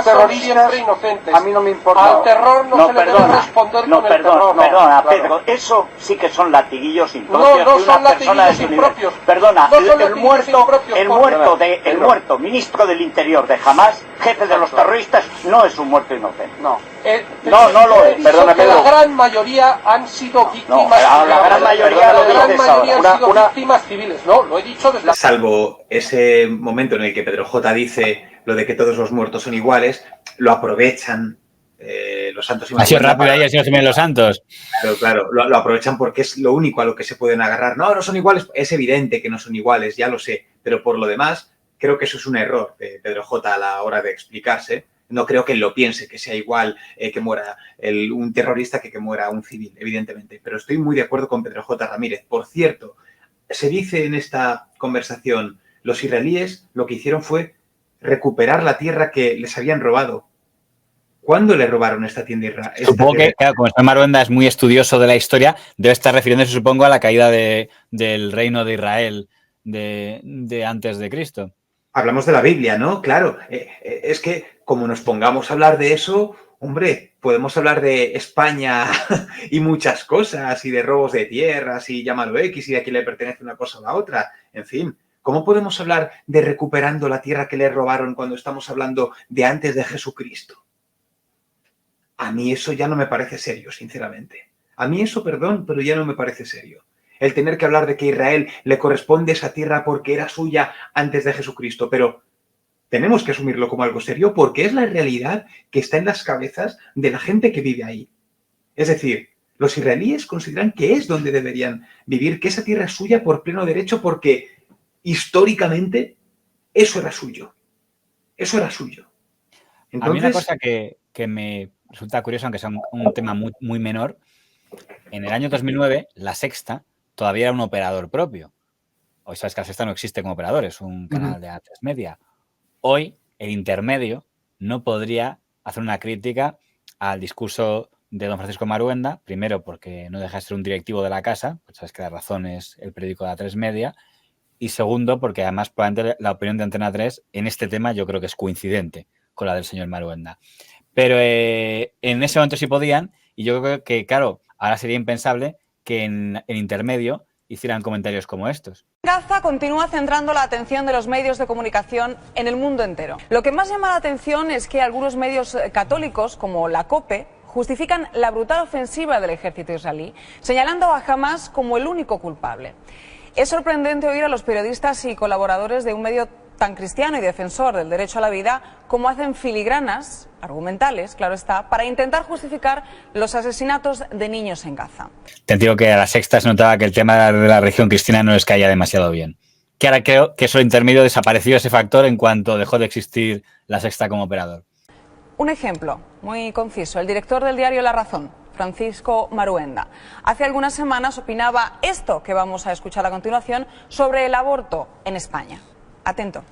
terroristas siempre inocentes. A mí no me importa. Al terror no se le debe responder con el terror. Perdona, Pedro, eso sí que son latiguillos impropios no de son una persona de latiguillos su nivel. impropios. Perdona, No son el latiguillos muerto ministro del Interior de Hamas, jefe de los terroristas, no es un muerto inocente. No lo es. Perdona, Pedro. La gran mayoría han sido víctimas. La gran mayoría han sido víctimas civiles. No, lo he dicho desde. Salvo ese momento en el que Pedro J. dice lo de que todos los muertos son iguales, lo aprovechan los santos y ha sido rápido ahí, ha sido los santos. Claro, lo aprovechan porque es lo único a lo que se pueden agarrar. No son iguales. Es evidente que no son iguales, ya lo sé. Pero por lo demás, creo que eso es un error de Pedro J. a la hora de explicarse. No creo que él lo piense, que sea igual que muera un terrorista que muera un civil, evidentemente. Pero estoy muy de acuerdo con Pedro J. Ramírez. Por cierto, se dice en esta conversación, los israelíes lo que hicieron fue recuperar la tierra que les habían robado. ¿Cuándo le robaron esta tierra? Supongo que, claro, como el señor Maruenda es muy estudioso de la historia, debe estar refiriéndose, supongo, a la caída del reino de Israel de antes de Cristo. Hablamos de la Biblia, ¿no? Claro, es que como nos pongamos a hablar de eso, hombre, podemos hablar de España y muchas cosas, y de robos de tierras, y llámalo X, y de a quién le pertenece una cosa o la otra. En fin, ¿cómo podemos hablar de recuperando la tierra que le robaron cuando estamos hablando de antes de Jesucristo? A mí eso ya no me parece serio, sinceramente. A mí eso, perdón, pero ya no me parece serio. El tener que hablar de que a Israel le corresponde esa tierra porque era suya antes de Jesucristo, pero tenemos que asumirlo como algo serio porque es la realidad que está en las cabezas de la gente que vive ahí. Es decir, los israelíes consideran que es donde deberían vivir, que esa tierra es suya por pleno derecho porque históricamente eso era suyo. Eso era suyo. Entonces, a mí una cosa que me resulta curioso, aunque sea un tema muy menor, en el año 2009 La Sexta todavía era un operador propio. Hoy sabes que La Sexta no existe como operador, es un canal de A3 Media. Hoy el intermedio no podría hacer una crítica al discurso de don Francisco Maruenda, primero porque no deja de ser un directivo de la casa, pues sabes que La Razón es el periódico de A3 Media, y segundo porque además probablemente la opinión de Antena 3 en este tema yo creo que es coincidente con la del señor Maruenda. Pero en ese momento sí podían, y yo creo que, claro, ahora sería impensable que en intermedio hicieran comentarios como estos. Gaza continúa centrando la atención de los medios de comunicación en el mundo entero. Lo que más llama la atención es que algunos medios católicos, como la COPE, justifican la brutal ofensiva del ejército israelí, señalando a Hamas como el único culpable. Es sorprendente oír a los periodistas y colaboradores de un medio tan cristiano y defensor del derecho a la vida como hacen filigranas argumentales, claro está, para intentar justificar los asesinatos de niños en Gaza. Te digo que a La Sexta se notaba que el tema de la religión cristiana no les caía demasiado bien. Que ahora creo que eso intermedio desapareció ese factor en cuanto dejó de existir La Sexta como operador. Un ejemplo muy conciso, el director del diario La Razón, Francisco Maruenda. Hace algunas semanas opinaba esto que vamos a escuchar a continuación sobre el aborto en España. Atento.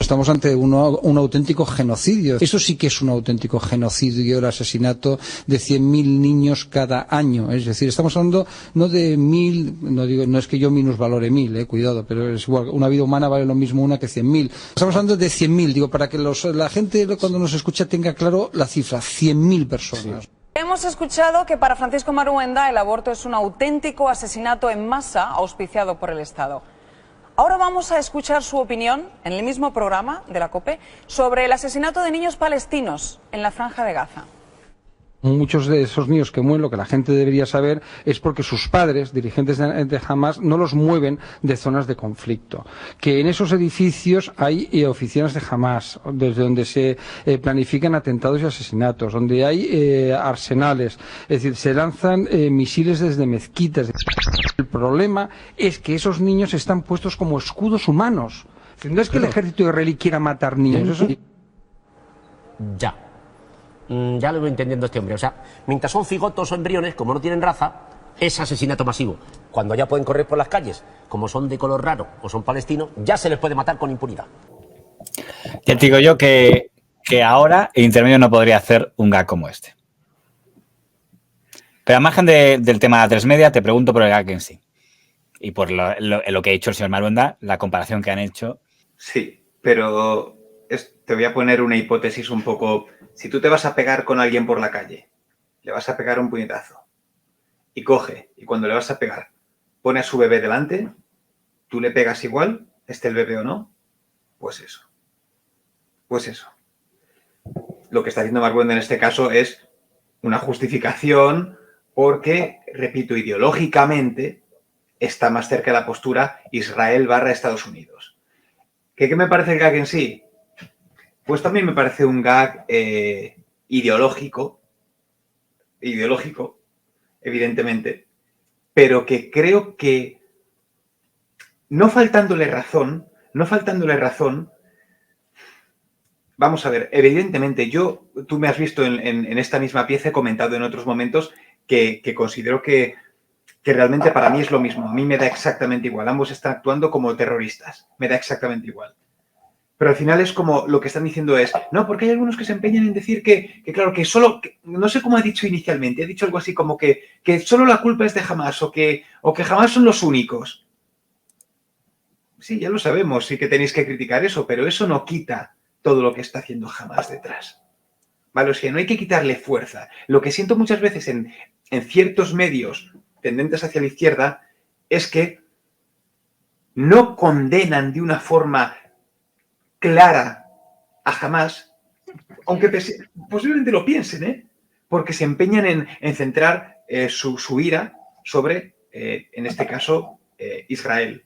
Estamos ante un auténtico genocidio. Eso sí que es un auténtico genocidio, el asesinato de 100.000 niños cada año. Es decir, estamos hablando no de 1.000, no es que yo minusvalore 1.000, cuidado, pero es igual, una vida humana vale lo mismo una que 100.000. Estamos hablando de 100.000, digo, para que la gente cuando nos escucha tenga claro la cifra, 100.000 personas. Sí. Hemos escuchado que para Francisco Maruenda el aborto es un auténtico asesinato en masa auspiciado por el Estado. Ahora vamos a escuchar su opinión, en el mismo programa de la COPE, sobre el asesinato de niños palestinos en la Franja de Gaza. Muchos de esos niños que mueren, lo que la gente debería saber es porque sus padres, dirigentes de Hamas, no los mueven de zonas de conflicto. Que en esos edificios hay oficinas de Hamas, desde donde se planifican atentados y asesinatos, donde hay arsenales, es decir, se lanzan misiles desde mezquitas. El problema es que esos niños están puestos como escudos humanos. No es que el ejército israelí quiera matar niños. Eso... Ya lo voy entendiendo este hombre. O sea, mientras son cigotos o embriones, como no tienen raza, es asesinato masivo. Cuando ya pueden correr por las calles, como son de color raro o son palestinos, ya se les puede matar con impunidad. Ya te digo yo que ahora el intermedio no podría hacer un gag como este. Pero al margen del tema de A3 Media, te pregunto por el gag en sí. Y por lo que ha dicho el señor Marulanda, la comparación que han hecho. Sí, pero te voy a poner una hipótesis un poco... Si tú te vas a pegar con alguien por la calle, le vas a pegar un puñetazo y coge, y cuando le vas a pegar, pone a su bebé delante, tú le pegas igual, esté el bebé o no, pues eso. Pues eso. Lo que está haciendo Marulanda en este caso es una justificación porque, repito, ideológicamente está más cerca de la postura Israel/Estados Unidos. ¿Qué me parece el gag en sí? Pues también me parece un gag ideológico, evidentemente, pero que creo que no faltándole razón, vamos a ver, evidentemente tú me has visto en esta misma pieza, he comentado en otros momentos que considero que realmente para mí es lo mismo, a mí me da exactamente igual, ambos están actuando como terroristas, me da exactamente igual. Pero al final es como lo que están diciendo es, no, porque hay algunos que se empeñan en decir que claro, que solo, no sé cómo ha dicho inicialmente, ha dicho algo así como que solo la culpa es de Hamás o que Hamás son los únicos. Sí, ya lo sabemos, sí que tenéis que criticar eso, pero eso no quita todo lo que está haciendo Hamás detrás. ¿Vale? O sea, no hay que quitarle fuerza. Lo que siento muchas veces en ciertos medios tendentes hacia la izquierda es que no condenan de una forma clara a Hamás, aunque posiblemente lo piensen, porque se empeñan en centrar su ira sobre, en este caso, Israel.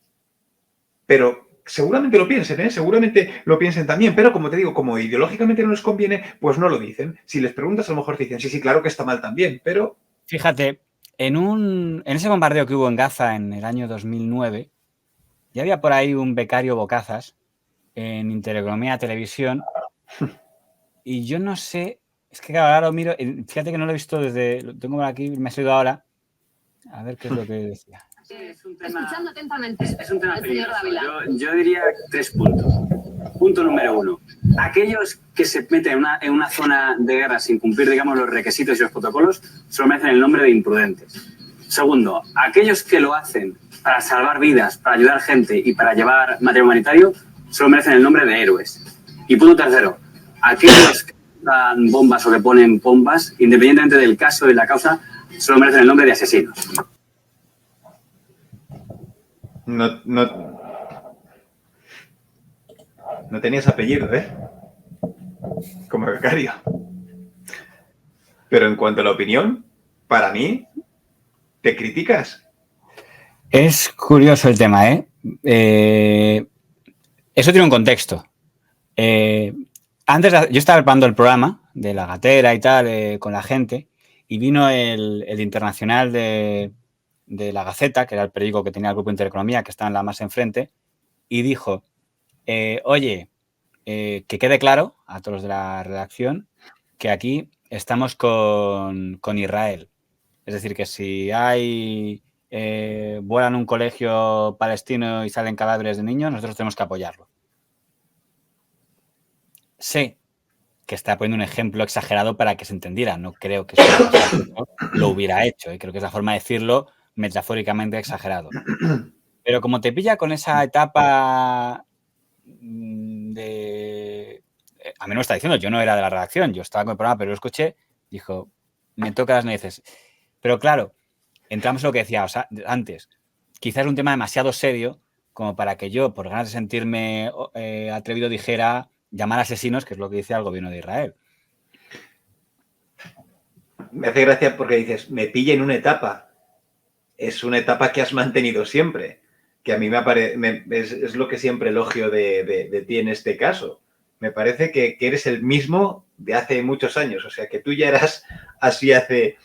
Pero seguramente lo piensen, seguramente lo piensen también, pero como te digo, como ideológicamente no les conviene, pues no lo dicen. Si les preguntas, a lo mejor te dicen, sí, claro que está mal también, pero... Fíjate, en ese bombardeo que hubo en Gaza en el año 2009, ya había por ahí un becario Bocazas en Intereconomía Televisión, y yo no sé, es que claro, ahora lo miro, fíjate que no lo he visto lo tengo por aquí, me ha salido ahora, a ver qué es lo que decía. Es un tema, Escuchando atentamente. es un tema al señor peligroso. Dávila. Yo diría 3 puntos. Punto número 1. Aquellos que se meten en una zona de guerra sin cumplir, digamos, los requisitos y los protocolos, solo merecen el nombre de imprudentes. Segundo, aquellos que lo hacen para salvar vidas, para ayudar gente y para llevar material humanitario, solo merecen el nombre de héroes. Y punto tercero, aquellos que dan bombas o que ponen bombas, independientemente del caso y la causa, solo merecen el nombre de asesinos. No tenías apellido, como becario. Pero en cuanto a la opinión, para mí, te criticas. Es curioso el tema, eso tiene un contexto. Antes yo estaba preparando el programa de la gatera y tal, con la gente, y vino el internacional de la Gaceta, que era el periódico que tenía el Grupo Intereconomía, que está en la más enfrente, y dijo, oye, que quede claro a todos los de la redacción que aquí estamos con Israel. Es decir, que si vuelan un colegio palestino y salen cadáveres de niños, nosotros tenemos que apoyarlo. Sé que está poniendo un ejemplo exagerado para que se entendiera. No creo que eso lo hubiera hecho. Creo que es la forma de decirlo metafóricamente exagerado. Pero como te pilla con esa etapa de... A mí no me está diciendo, yo no era de la redacción, yo estaba con el programa, pero lo escuché, dijo, me toca las narices. Pero claro, entramos en lo que decía antes. Quizás es un tema demasiado serio como para que yo, por ganas de sentirme atrevido, dijera llamar asesinos, que es lo que dice el gobierno de Israel. Me hace gracia porque dices, me pilla en una etapa. Es una etapa que has mantenido siempre, que a mí es lo que siempre elogio de ti en este caso. Me parece que eres el mismo de hace muchos años, o sea, que tú ya eras así hace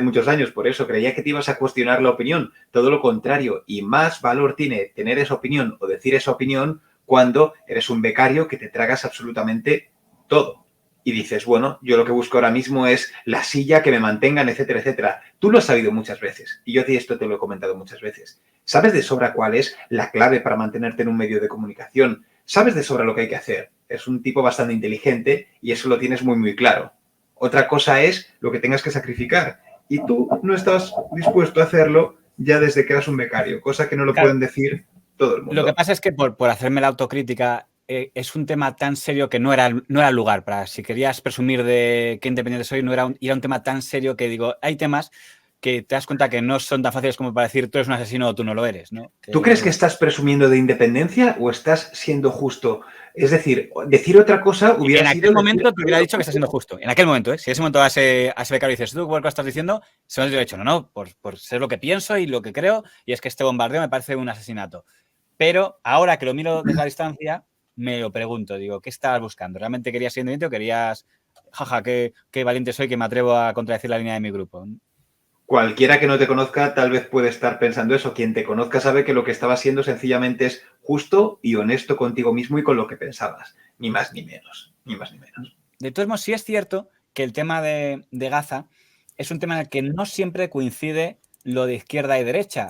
muchos años, por eso creía que te ibas a cuestionar la opinión, todo lo contrario, y más valor tiene tener esa opinión o decir esa opinión cuando eres un becario que te tragas absolutamente todo. Y dices, bueno, yo lo que busco ahora mismo es la silla, que me mantengan, etcétera, etcétera. Tú lo has sabido muchas veces, y yo esto te lo he comentado muchas veces. Sabes de sobra cuál es la clave para mantenerte en un medio de comunicación. Sabes de sobra lo que hay que hacer. Es un tipo bastante inteligente y eso lo tienes muy, muy claro. Otra cosa es lo que tengas que sacrificar. y tú no estás dispuesto a hacerlo ya desde que eras un becario, cosa que no lo pueden decir todo el mundo. Lo que pasa es que por hacerme la autocrítica, es un tema tan serio que no era el lugar para, si querías presumir de qué independiente soy, era un tema tan serio que digo, hay temas que te das cuenta que no son tan fáciles como para decir tú eres un asesino o tú no lo eres, ¿no? ¿Tú crees que estás presumiendo de independencia o estás siendo justo? Es decir, decir otra cosa hubiera sido... En aquel momento te hubiera dicho que estás siendo justo. En aquel momento, ¿eh? Si en ese momento a ese becario dices, ¿tú qué estás diciendo? Se me ha dicho, no, por ser lo que pienso y lo que creo, y es que este bombardeo me parece un asesinato. Pero ahora que lo miro desde la distancia, me lo pregunto, digo, ¿qué estabas buscando? ¿Realmente querías ser independiente o querías, jaja, qué valiente soy que me atrevo a contradecir la línea de mi grupo? Cualquiera que no te conozca tal vez puede estar pensando eso. Quien te conozca sabe que lo que estabas haciendo sencillamente es justo y honesto contigo mismo y con lo que pensabas. Ni más ni menos. Ni más ni menos. De todos modos, sí es cierto que el tema de Gaza es un tema en el que no siempre coincide lo de izquierda y derecha.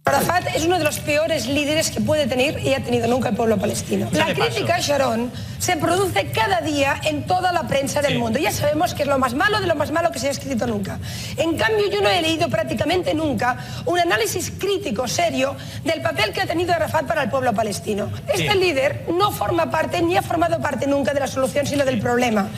Arafat es uno de los peores líderes que puede tener y ha tenido nunca el pueblo palestino. La crítica a Sharon se produce cada día en toda la prensa del mundo. Ya sabemos que es lo más malo de lo más malo que se ha escrito nunca. En cambio, yo no he leído prácticamente nunca un análisis crítico, serio, del papel que ha tenido Arafat para el pueblo palestino. Este líder no forma parte ni ha formado parte nunca de la solución, sino del problema.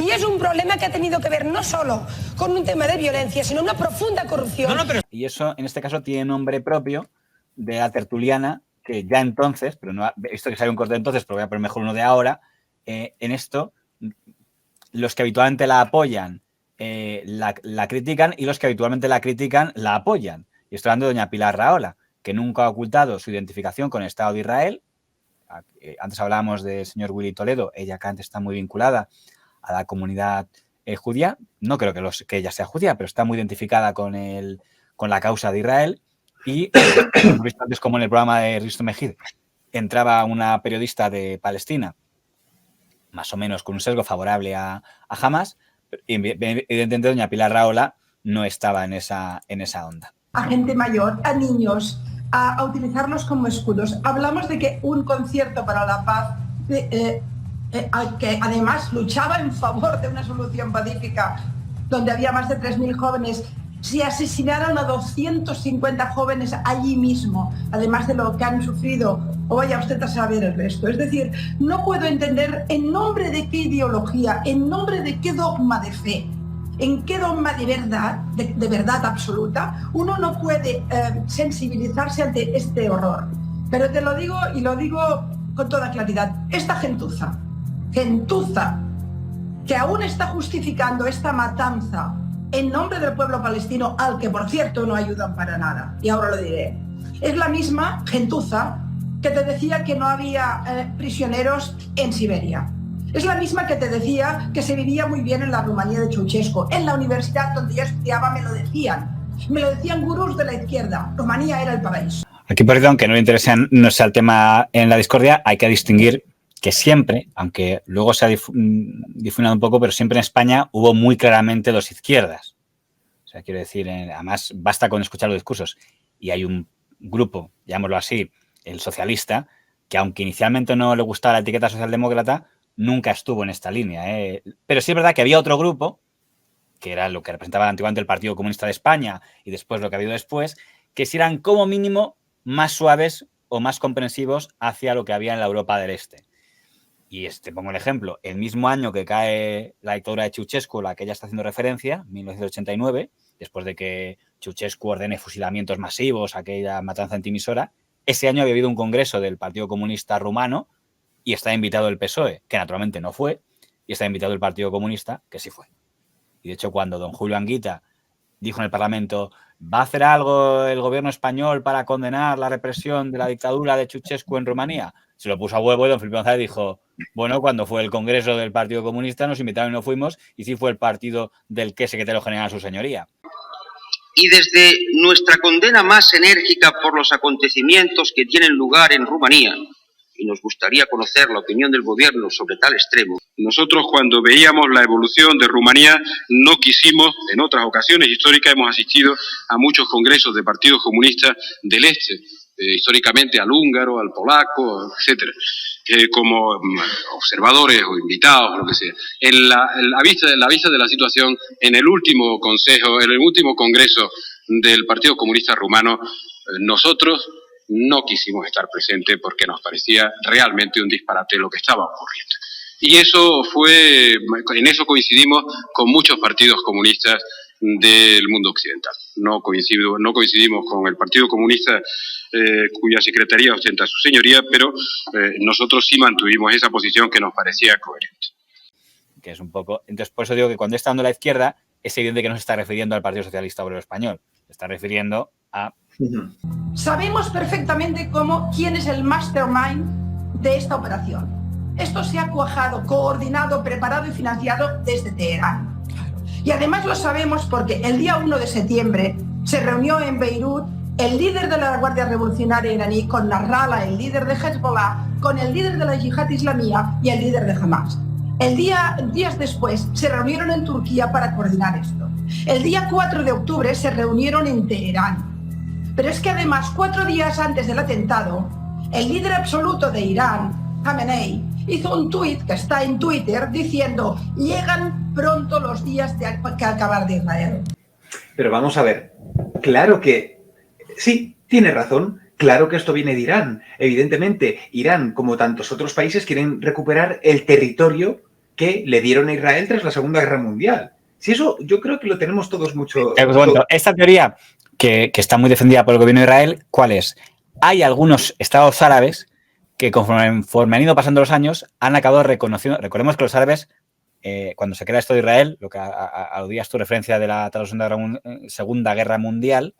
Y es un problema que ha tenido que ver no solo con un tema de violencia, sino una profunda corrupción. Y eso, en este caso, tiene nombre propio de la tertuliana, que ya entonces, pero no he visto que sale un corte de entonces, pero voy a poner mejor uno de ahora, en esto, los que habitualmente la apoyan la critican y los que habitualmente la critican la apoyan. Y estoy hablando de doña Pilar Rahola, que nunca ha ocultado su identificación con el Estado de Israel. Antes hablábamos del señor Willy Toledo, ella acá antes está muy vinculada a la comunidad judía. No creo que ella sea judía, pero está muy identificada con la causa de Israel. Y antes, como en el programa de Risto Mejide, entraba una periodista de Palestina, más o menos con un sesgo favorable a Hamas, y evidentemente doña Pilar Rahola no estaba en esa onda. A gente mayor, a niños, a utilizarlos como escudos. Hablamos de que un concierto para la paz, que además luchaba en favor de una solución pacífica, donde había más de 3.000 jóvenes, si asesinaron a 250 jóvenes allí mismo, además de lo que han sufrido, o vaya usted a saber el resto. Es decir, no puedo entender en nombre de qué ideología, en nombre de qué dogma de fe, en qué dogma de verdad absoluta, uno no puede sensibilizarse ante este horror. Pero te lo digo y lo digo con toda claridad, esta gentuza, que aún está justificando esta matanza en nombre del pueblo palestino, al que, por cierto, no ayudan para nada. Y ahora lo diré. Es la misma gentuza que te decía que no había prisioneros en Siberia. Es la misma que te decía que se vivía muy bien en la Rumanía de Ceausescu. En la universidad donde yo estudiaba me lo decían gurús de la izquierda. Rumanía era el paraíso. Aquí, perdón, aunque no le interesa, no sea el tema en la discordia, hay que distinguir que siempre, aunque luego se ha difuminado un poco, pero siempre en España hubo muy claramente dos izquierdas. O sea, quiero decir, además basta con escuchar los discursos. Y hay un grupo, llamémoslo así, el socialista, que aunque inicialmente no le gustaba la etiqueta socialdemócrata, nunca estuvo en esta línea. Pero sí es verdad que había otro grupo, que era lo que representaba antiguamente el Partido Comunista de España y después lo que ha habido después, que sí eran como mínimo más suaves o más comprensivos hacia lo que había en la Europa del Este. Y pongo el ejemplo, el mismo año que cae la dictadura de Ceausescu, la que ella está haciendo referencia, 1989, después de que Ceausescu ordene fusilamientos masivos, aquella matanza antimisora, ese año había habido un congreso del Partido Comunista Rumano y está invitado el PSOE, que naturalmente no fue, y está invitado el Partido Comunista, que sí fue. Y de hecho, cuando don Julio Anguita dijo en el Parlamento, ¿va a hacer algo el gobierno español para condenar la represión de la dictadura de Ceausescu en Rumanía? Se lo puso a huevo y don Felipe González dijo, bueno, cuando fue el Congreso del Partido Comunista nos invitaron y no fuimos, y sí fue el partido del que secretario general su señoría. Y desde nuestra condena más enérgica por los acontecimientos que tienen lugar en Rumanía, y nos gustaría conocer la opinión del gobierno sobre tal extremo. Nosotros, cuando veíamos la evolución de Rumanía, no quisimos, en otras ocasiones históricas hemos asistido a muchos congresos de partidos comunistas del este, históricamente al húngaro, al polaco, etcétera. como observadores o invitados, lo que sea, en la vista de la situación, en el último congreso del Partido Comunista Rumano, nosotros no quisimos estar presentes porque nos parecía realmente un disparate lo que estaba ocurriendo. Y en eso coincidimos con muchos partidos comunistas del mundo occidental. No coincidimos con el Partido Comunista cuya secretaría ostenta su señoría, pero nosotros sí mantuvimos esa posición que nos parecía coherente. Que es un poco... Entonces, por eso digo que cuando está dando la izquierda, es evidente que no se está refiriendo al Partido Socialista Obrero Español. Se está refiriendo a... Sabemos perfectamente quién es el mastermind de esta operación. Esto se ha cuajado, coordinado, preparado y financiado desde Teherán. Y además lo sabemos porque el día 1 de septiembre se reunió en Beirut el líder de la Guardia Revolucionaria iraní con Nasrallah, el líder de Hezbollah, con el líder de la Yihad Islamía y el líder de Hamas. Días después se reunieron en Turquía para coordinar esto. El día 4 de octubre se reunieron en Teherán. Pero es que además, 4 días antes del atentado, el líder absoluto de Irán, Khamenei, hizo un tuit que está en Twitter diciendo: llegan pronto los días de acabar de Israel. Pero vamos a ver, claro que sí, tiene razón, claro que esto viene de Irán. Evidentemente, Irán, como tantos otros países, quieren recuperar el territorio que le dieron a Israel tras la Segunda Guerra Mundial. Si eso, yo creo que lo tenemos todos mucho... Bueno, esta teoría que está muy defendida por el gobierno de Israel, ¿cuál es? Hay algunos estados árabes que conforme han ido pasando los años han acabado reconociendo... Recordemos que los árabes, cuando se crea esto de Israel, lo que aludías tu referencia de la Segunda Guerra Mundial,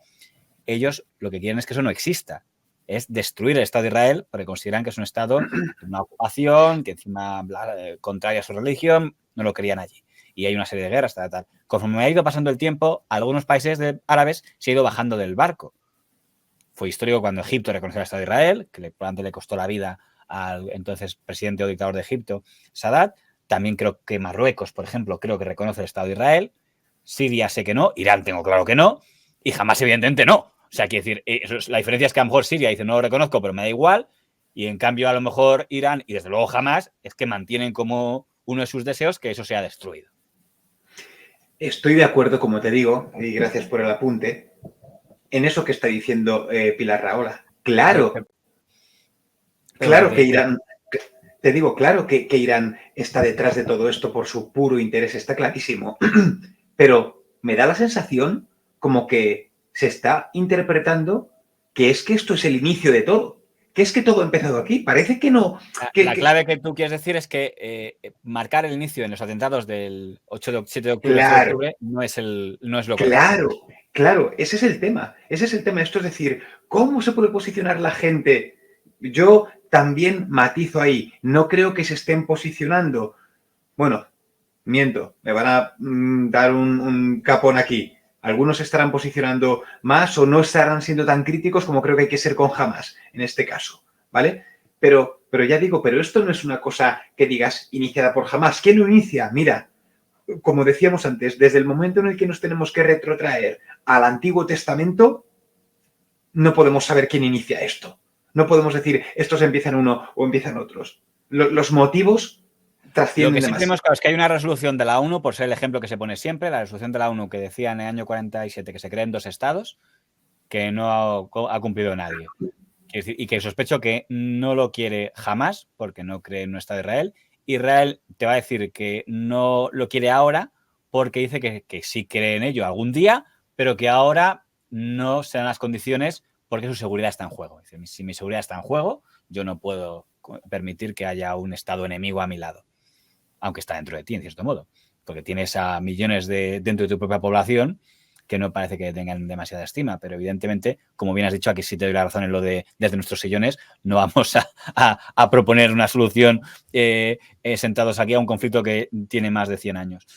ellos lo que quieren es que eso no exista. Es destruir el Estado de Israel porque consideran que es un Estado de una ocupación, que encima contraria a su religión, no lo querían allí. Y hay una serie de guerras, tal. Conforme ha ido pasando el tiempo, algunos países árabes se han ido bajando del barco. Fue histórico cuando Egipto reconoció al Estado de Israel, que probablemente le costó la vida al entonces presidente o dictador de Egipto, Sadat. También creo que Marruecos, por ejemplo, creo que reconoce el Estado de Israel. Siria sé que no, Irán tengo claro que no, y jamás evidentemente no. O sea, quiero decir, la diferencia es que a lo mejor Siria dice no lo reconozco, pero me da igual, y en cambio a lo mejor Irán, y desde luego jamás, es que mantienen como uno de sus deseos que eso sea destruido. Estoy de acuerdo, como te digo, y gracias por el apunte, en eso que está diciendo Pilar Rahola. Claro que Irán, te digo, claro que Irán está detrás de todo esto por su puro interés, está clarísimo, pero me da la sensación como que se está interpretando que es que esto es el inicio de todo, que es que todo ha empezado aquí. Parece que no. La clave que tú quieres decir es que marcar el inicio en los atentados del 7 de octubre, claro, 8 de octubre no es lo correcto. Claro, ese es el tema. Esto es decir, ¿cómo se puede posicionar la gente? Yo también matizo ahí. No creo que se estén posicionando. Bueno, miento, me van a dar un capón aquí. Algunos estarán posicionando más o no estarán siendo tan críticos como creo que hay que ser con Hamas, en este caso, ¿vale? Pero ya digo, pero esto no es una cosa que digas iniciada por Hamas. ¿Quién lo inicia? Mira, como decíamos antes, desde el momento en el que nos tenemos que retrotraer al Antiguo Testamento, no podemos saber quién inicia esto. No podemos decir, estos empiezan uno o empiezan otros. Los motivos... Lo que sí tenemos claro es que hay una resolución de la ONU, por ser el ejemplo que se pone siempre, la resolución de la ONU que decía en el año 47 que se creen 2 estados, que no ha cumplido nadie. Y que sospecho que no lo quiere jamás, porque no cree en un Estado de Israel. Israel te va a decir que no lo quiere ahora, porque dice que sí cree en ello algún día, pero que ahora no se dan las condiciones porque su seguridad está en juego. Es decir, si mi seguridad está en juego, yo no puedo permitir que haya un Estado enemigo a mi lado. Aunque está dentro de ti, en cierto modo, porque tienes a millones dentro de tu propia población que no parece que tengan demasiada estima, pero evidentemente, como bien has dicho, aquí sí te doy la razón en lo de desde nuestros sillones, no vamos a proponer una solución sentados aquí a un conflicto que tiene más de 100 años.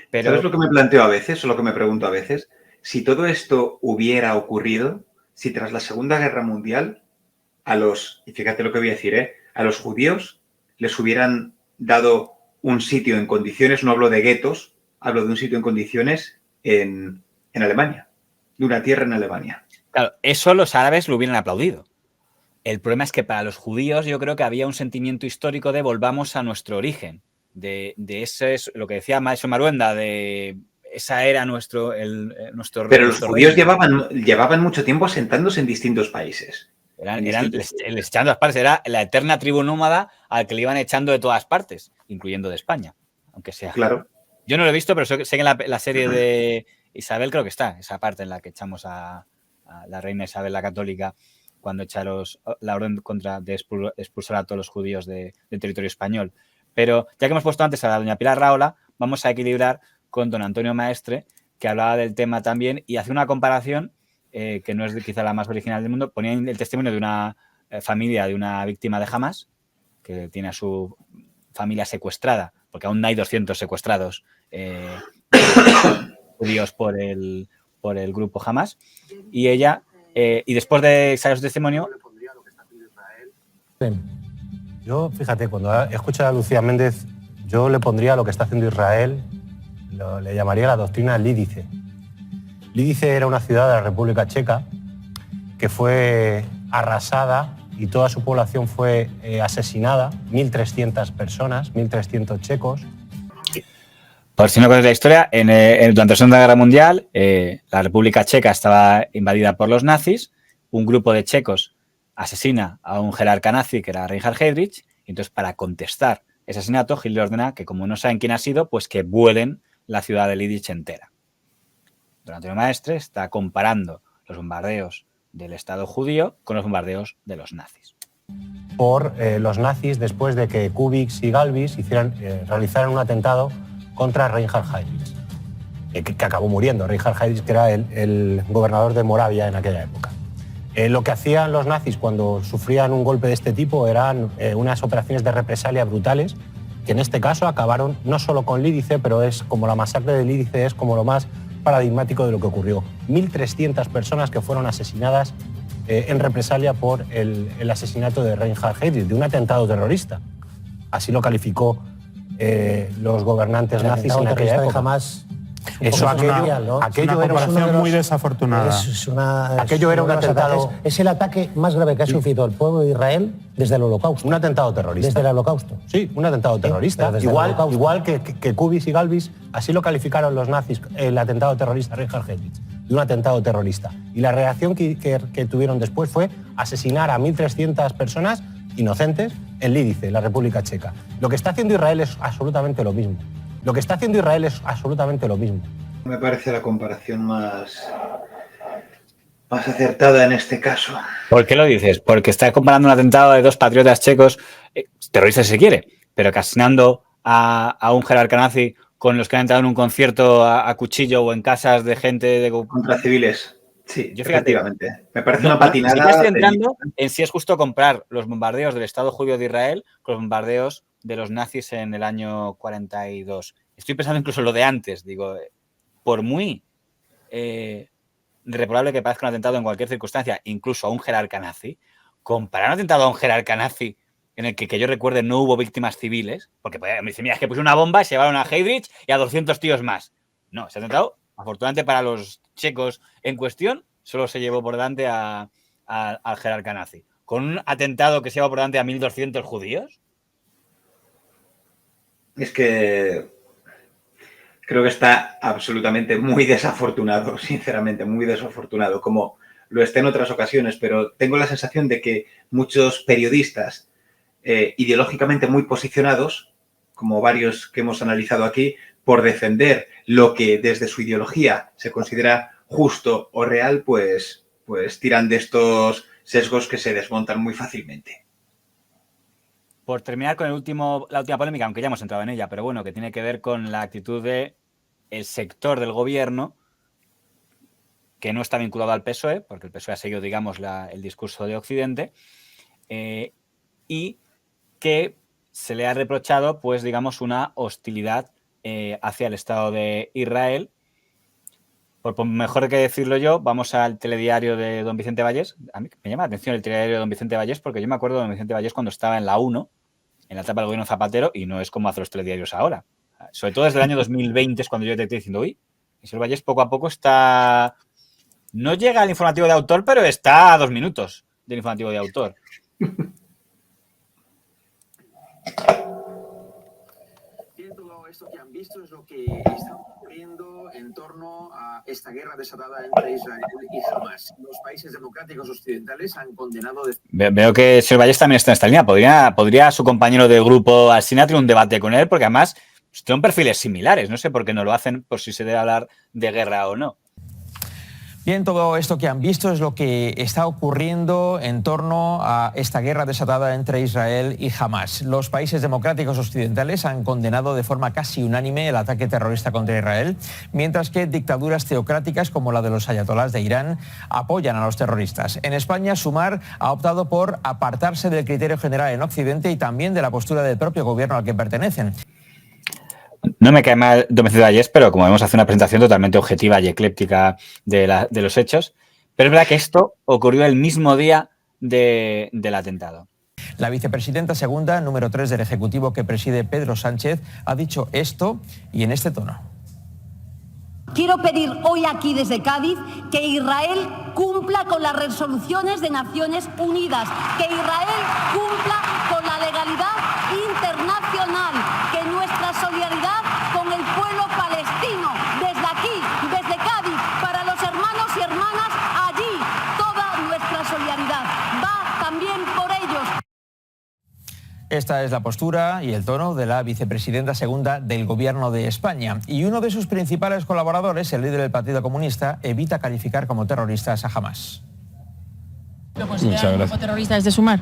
Pero... ¿Sabes lo que me planteo a veces, o lo que me pregunto a veces? Si todo esto hubiera ocurrido, si tras la Segunda Guerra Mundial, y fíjate lo que voy a decir, a los judíos les hubieran dado un sitio en condiciones, no hablo de guetos, hablo de un sitio en condiciones en Alemania, de una tierra en Alemania. Claro, eso los árabes lo hubieran aplaudido. El problema es que para los judíos yo creo que había un sentimiento histórico de volvamos a nuestro origen. De ese es lo que decía Maestro Maruenda, de esa era nuestro Pero los judíos llevaban mucho tiempo asentándose en distintos países. Les echaban de todas partes. Era la eterna tribu nómada al que le iban echando de todas partes, incluyendo de España, aunque sea. Claro. Yo no lo he visto, pero sé que en la serie de Isabel creo que está, esa parte en la que echamos a la reina Isabel la Católica cuando echa la orden de expulsar a todos los judíos del territorio español. Pero ya que hemos puesto antes a la doña Pilar Rahola, vamos a equilibrar con don Antonio Maestre, que hablaba del tema también y hace una comparación que no es quizá la más original del mundo. Ponía el testimonio de una familia de una víctima de Hamas, que tiene a su familia secuestrada, porque aún hay 200 secuestrados judíos por el grupo Hamas, y ella, y después de saber su testimonio... Yo, fíjate, cuando escucho a Lucía Méndez, yo le pondría lo que está haciendo Israel, le llamaría la doctrina Lídice. Lídice era una ciudad de la República Checa que fue arrasada y toda su población fue asesinada, 1.300 personas, 1.300 checos. Por si no conoces la historia, durante la Segunda Guerra Mundial, la República Checa estaba invadida por los nazis, un grupo de checos asesina a un jerarca nazi que era Reinhard Heydrich, y entonces para contestar ese asesinato, Hitler ordena que como no saben quién ha sido, pues que vuelen la ciudad de Lídice entera. Don Antonio Maestre está comparando los bombardeos del Estado judío con los bombardeos de los nazis. Por los nazis después de que Kubitsch y Galvis realizaran un atentado contra Reinhard Heydrich, que acabó muriendo. Reinhard Heydrich, que era el gobernador de Moravia en aquella época. Lo que hacían los nazis cuando sufrían un golpe de este tipo eran unas operaciones de represalia brutales, que en este caso acabaron no solo con Lídice, pero es como la masacre de Lídice, es como lo más paradigmático de lo que ocurrió. 1.300 personas que fueron asesinadas en represalia por el asesinato de Reinhard Heydrich, de un atentado terrorista. Así lo calificó los gobernantes nazis en aquella época. Jamás. Eso, aquello era una muy desafortunada. Aquello era un atentado. Es el ataque más grave que ha sufrido el pueblo de Israel desde el Holocausto. Un atentado terrorista. Desde el Holocausto. Sí, un atentado terrorista. Igual que Kubitsch y Galvis, así lo calificaron los nazis, el atentado terrorista Reinhard Heydrich, de un atentado terrorista. Y la reacción que tuvieron después fue asesinar a 1.300 personas inocentes en Lídice, la República Checa. Lo que está haciendo Israel es absolutamente lo mismo. Me parece la comparación más acertada en este caso. ¿Por qué lo dices? Porque está comparando un atentado de dos patriotas checos, terroristas si se quiere, pero que asesinando a un jerarca nazi con los que han entrado en un concierto a cuchillo o en casas de gente... Contra civiles. Sí, yo fíjate, efectivamente. Me parece una patinada. Sí que estoy entrando en si es justo comparar los bombardeos del Estado judío de Israel con los bombardeos de los nazis en el año 42. Estoy pensando incluso en lo de antes. Digo, por muy reprobable que parezca un atentado en cualquier circunstancia, incluso a un jerarca nazi, comparar un atentado a un jerarca nazi en el que yo recuerde no hubo víctimas civiles, porque me dicen, mira, es que puse una bomba y se llevaron a Heydrich y a 200 tíos más. No, ese atentado, afortunadamente para los checos en cuestión, solo se llevó por delante al jerarca nazi. ¿Con un atentado que se llevó por delante a 1.200 judíos? Es que creo que está absolutamente muy desafortunado, sinceramente, muy desafortunado, como lo está en otras ocasiones, pero tengo la sensación de que muchos periodistas ideológicamente muy posicionados, como varios que hemos analizado aquí, por defender lo que desde su ideología se considera justo o real, pues tiran de estos sesgos que se desmontan muy fácilmente. Por terminar con la última polémica, aunque ya hemos entrado en ella, pero bueno, que tiene que ver con la actitud del sector del gobierno que no está vinculado al PSOE, porque el PSOE ha seguido, digamos, el discurso de Occidente, y que se le ha reprochado, pues, digamos, una hostilidad hacia el Estado de Israel. Por mejor que decirlo yo, vamos al telediario de don Vicente Vallés. A mí me llama la atención el telediario de don Vicente Vallés porque yo me acuerdo de don Vicente Vallés cuando estaba en la 1, en la etapa del gobierno Zapatero, y no es como hacen los telediarios ahora. Sobre todo desde el año 2020 es cuando yo te estoy diciendo, uy, el Vallés poco a poco está... No llega al informativo de autor, pero está a 2 minutos del informativo de autor. Todo esto que han visto es lo que está ocurriendo en torno a esta guerra desatada entre Israel y Hamas. Los países democráticos occidentales han condenado... Veo que el señor Valles también está en esta línea. ¿Podría su compañero de grupo Alsina tener un debate con él? Porque además son perfiles similares. No sé por qué no lo hacen, por si se debe hablar de guerra o no. Bien, todo esto que han visto es lo que está ocurriendo en torno a esta guerra desatada entre Israel y Hamas. Los países democráticos occidentales han condenado de forma casi unánime el ataque terrorista contra Israel, mientras que dictaduras teocráticas como la de los ayatolás de Irán apoyan a los terroristas. En España, Sumar ha optado por apartarse del criterio general en Occidente y también de la postura del propio gobierno al que pertenecen. No me cae mal Domecilio Valles, pero como vemos hace una presentación totalmente objetiva y ecléptica de los hechos. Pero es verdad que esto ocurrió el mismo día del atentado. La vicepresidenta segunda, número 3 del Ejecutivo que preside Pedro Sánchez, ha dicho esto y en este tono. Quiero pedir hoy aquí desde Cádiz que Israel cumpla con las resoluciones de Naciones Unidas, que Israel cumpla con la legalidad internacional, que nuestra solidaridad con el pueblo palestino, desde aquí, desde Cádiz, para los hermanos y hermanas allí, toda nuestra solidaridad va también por ellos. Esta es la postura y el tono de la vicepresidenta segunda del Gobierno de España. Y uno de sus principales colaboradores, el líder del Partido Comunista, evita calificar como terroristas a Hamas. ¿Lo consideran un grupo terrorista desde Sumar?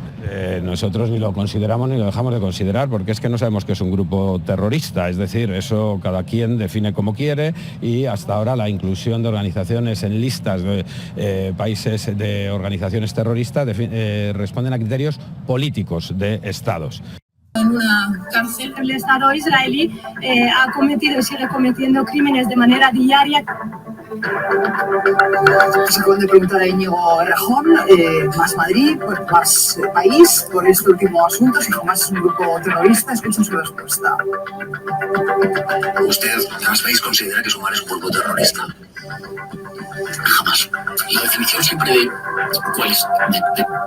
Nosotros ni lo consideramos ni lo dejamos de considerar, porque es que no sabemos que es un grupo terrorista, es decir, eso cada quien define como quiere, y hasta ahora la inclusión de organizaciones en listas de países de organizaciones terroristas responden a criterios políticos de estados. En una cárcel, el Estado israelí ha cometido y sigue cometiendo crímenes de manera diaria. Se acaban de preguntar a Íñigo Errejón, más Madrid, más país, por este último asunto, si Hamas es un grupo terrorista. Escuchen su respuesta. ¿Usted, más país, considera que Sumar es un grupo terrorista? Jamás. La definición siempre de cuáles, de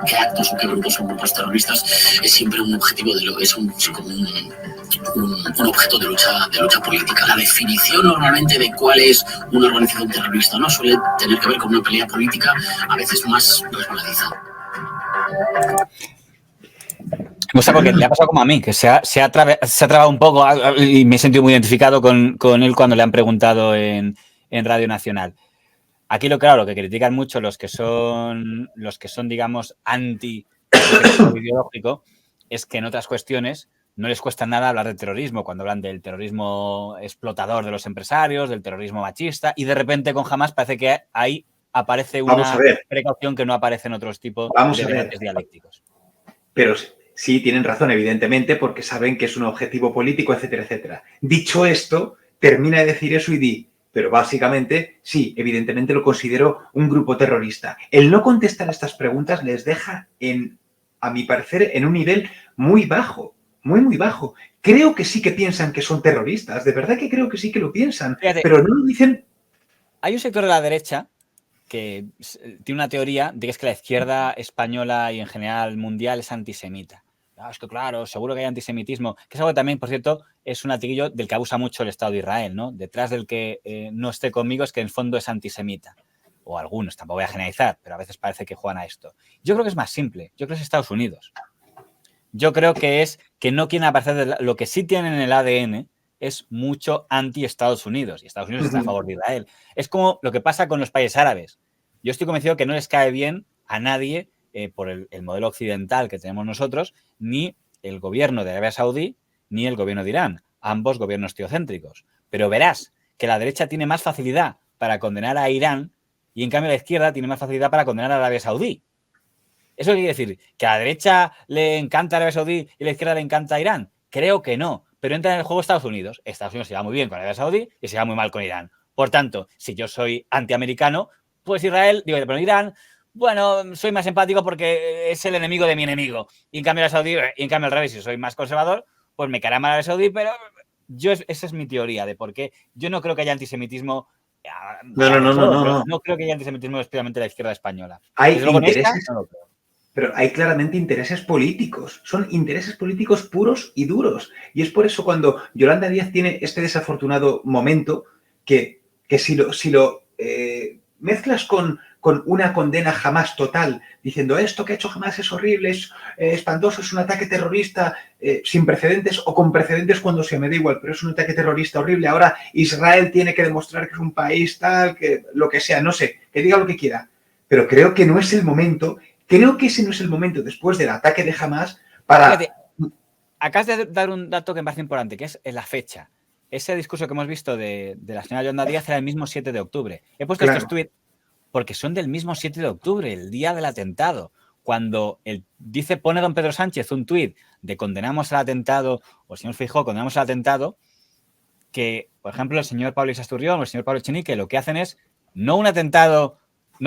qué actos o qué grupos son grupos terroristas es siempre un objetivo es un objeto de lucha política. La definición normalmente de cuál es una organización terrorista no suele tener que ver con una pelea política a veces más resbaladiza. O sea, porque le ha pasado como a mí, que se ha trabado un poco y me he sentido muy identificado con él cuando le han preguntado en Radio Nacional. Aquí lo que critican mucho los que son digamos, anti-ideológico, es que en otras cuestiones no les cuesta nada hablar de terrorismo, cuando hablan del terrorismo explotador de los empresarios, del terrorismo machista, y de repente con Hamas parece que ahí aparece una precaución que no aparece en otros tipos de debates dialécticos. Pero sí, tienen razón, evidentemente, porque saben que es un objetivo político, etcétera, etcétera. Dicho esto, termina de decir eso y di, pero básicamente, sí, evidentemente lo considero un grupo terrorista. El no contestar estas preguntas les deja, a mi parecer, en un nivel muy bajo, muy bajo. Creo que sí que piensan que son terroristas, de verdad que creo que sí que lo piensan, pero no lo dicen. Hay un sector de la derecha que tiene una teoría de que es que la izquierda española y en general mundial es antisemita. Es que claro, seguro que hay antisemitismo, que es algo que también, por cierto, es un latiguillo del que abusa mucho el Estado de Israel, ¿no? Detrás del que no esté conmigo es que en el fondo es antisemita. O algunos, tampoco voy a generalizar, pero a veces parece que juegan a esto. Yo creo que es más simple, yo creo que es Estados Unidos. Yo creo que es que no quieren aparecer, lo que sí tienen en el ADN es mucho anti-Estados Unidos, y Estados Unidos está a favor de Israel. Es como lo que pasa con los países árabes. Yo estoy convencido que no les cae bien a nadie por el modelo occidental que tenemos nosotros, ni el gobierno de Arabia Saudí, ni el gobierno de Irán, ambos gobiernos teocéntricos. Pero verás que la derecha tiene más facilidad para condenar a Irán y en cambio la izquierda tiene más facilidad para condenar a Arabia Saudí. ¿Eso quiere decir que a la derecha le encanta Arabia Saudí y a la izquierda le encanta Irán? Creo que no, pero entra en el juego Estados Unidos. Estados Unidos se lleva muy bien con Arabia Saudí y se lleva muy mal con Irán. Por tanto, si yo soy antiamericano, pues Irán, bueno, soy más empático porque es el enemigo de mi enemigo. Y en cambio al revés, si soy más conservador, pues me caerá mal Arabia Saudí, pero esa es mi teoría de por qué. Yo no creo que haya antisemitismo. No. No creo que haya antisemitismo especialmente de la izquierda española. Hay luego intereses. No lo creo. Pero hay claramente intereses políticos. Son intereses políticos puros y duros. Y es por eso cuando Yolanda Díaz tiene este desafortunado momento que si lo mezclas con una condena jamás total, diciendo esto que ha hecho Hamás es horrible, es espantoso, es un ataque terrorista sin precedentes o con precedentes cuando se me da igual, pero es un ataque terrorista horrible. Ahora Israel tiene que demostrar que es un país tal, que lo que sea, no sé, que diga lo que quiera. Pero creo que no es el momento, creo que ese no es el momento después del ataque de Hamás para... Fíjate, acabas de dar un dato que me parece importante, que es la fecha. Ese discurso que hemos visto de la señora Yolanda Díaz era el mismo 7 de octubre. He puesto estos tweets porque son del mismo 7 de octubre, el día del atentado. Cuando pone don Pedro Sánchez un tuit de condenamos al atentado, o el señor Feijóo condenamos al atentado, que, por ejemplo, el señor Pablo Iglesias-Turrión o el señor Pablo Echenique lo que hacen es no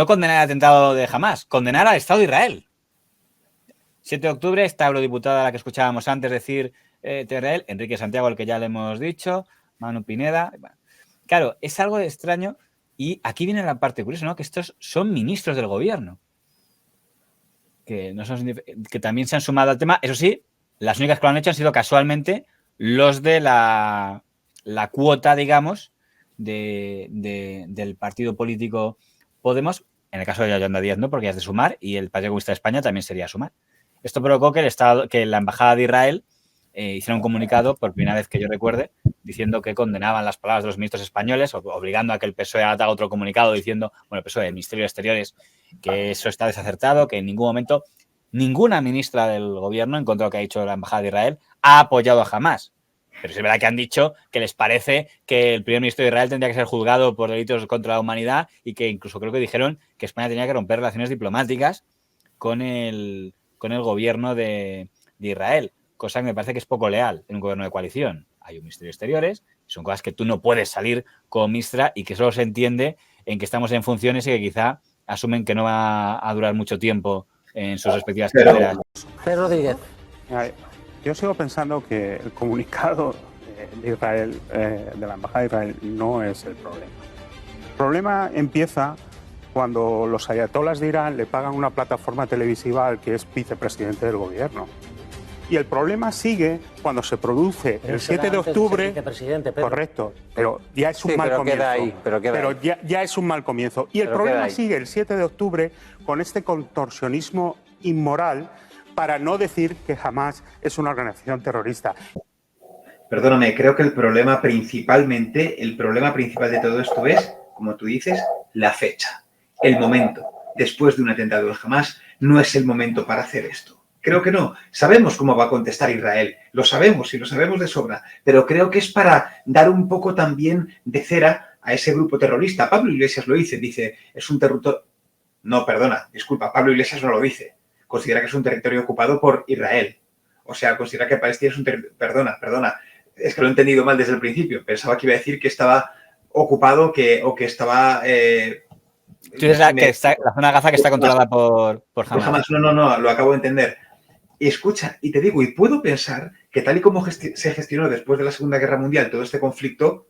condenar el atentado de Hamás, condenar al Estado de Israel. 7 de octubre, esta eurodiputada a la que escuchábamos antes decir de Israel, Enrique Santiago, el que ya le hemos dicho, Manu Pineda. Claro, es algo extraño y aquí viene la parte curiosa, ¿no? Que estos son ministros del gobierno. Que también se han sumado al tema. Eso sí, las únicas que lo han hecho han sido casualmente los de la cuota, digamos, del partido político Podemos. En el caso de Yolanda Díaz no, porque ya es de Sumar, y el Partido Comunista de España también sería Sumar. Esto provocó que la Embajada de Israel hiciera un comunicado, por primera vez que yo recuerde, diciendo que condenaban las palabras de los ministros españoles, obligando a que el PSOE haga otro comunicado diciendo, bueno, el PSOE, el Ministerio de Exteriores, que eso está desacertado, que en ningún momento ninguna ministra del gobierno, en contra de lo que ha dicho la Embajada de Israel, ha apoyado a Hamás. Pero es verdad que han dicho que les parece que el primer ministro de Israel tendría que ser juzgado por delitos contra la humanidad y que incluso creo que dijeron que España tenía que romper relaciones diplomáticas con el gobierno de Israel, cosa que me parece que es poco leal en un gobierno de coalición. Hay un Ministerio de Exteriores, son cosas que tú no puedes salir como ministra y que solo se entiende en que estamos en funciones y que quizá asumen que no va a durar mucho tiempo en sus respectivas carreras. Pedro Rodríguez. Yo sigo pensando que el comunicado de Israel, de la Embajada de Israel, no es el problema. El problema empieza cuando los ayatolas de Irán le pagan una plataforma televisiva al que es vicepresidente del gobierno. Y el problema sigue cuando se produce el 7 de octubre. Correcto, pero ya es un mal comienzo. Ya es un mal comienzo. Y el problema sigue el 7 de octubre con este contorsionismo inmoral para no decir que Hamás es una organización terrorista. Perdóname, creo que el problema principal de todo esto es, como tú dices, la fecha, el momento. Después de un atentado de Hamás, no es el momento para hacer esto. Creo que no. Sabemos cómo va a contestar Israel, lo sabemos y lo sabemos de sobra, pero creo que es para dar un poco también de cera a ese grupo terrorista. Pablo Iglesias lo dice, es un territorio... No, perdona, disculpa, Pablo Iglesias no lo dice. Considera que es un territorio ocupado por Israel. O sea, considera que Palestina es un territorio... Perdona. Es que lo he entendido mal desde el principio. Pensaba que iba a decir que estaba ocupado o que estaba... la zona de Gaza que está controlada por Hamás. No, lo acabo de entender. Y escucha, y te digo, y puedo pensar que tal y como se gestionó después de la Segunda Guerra Mundial todo este conflicto,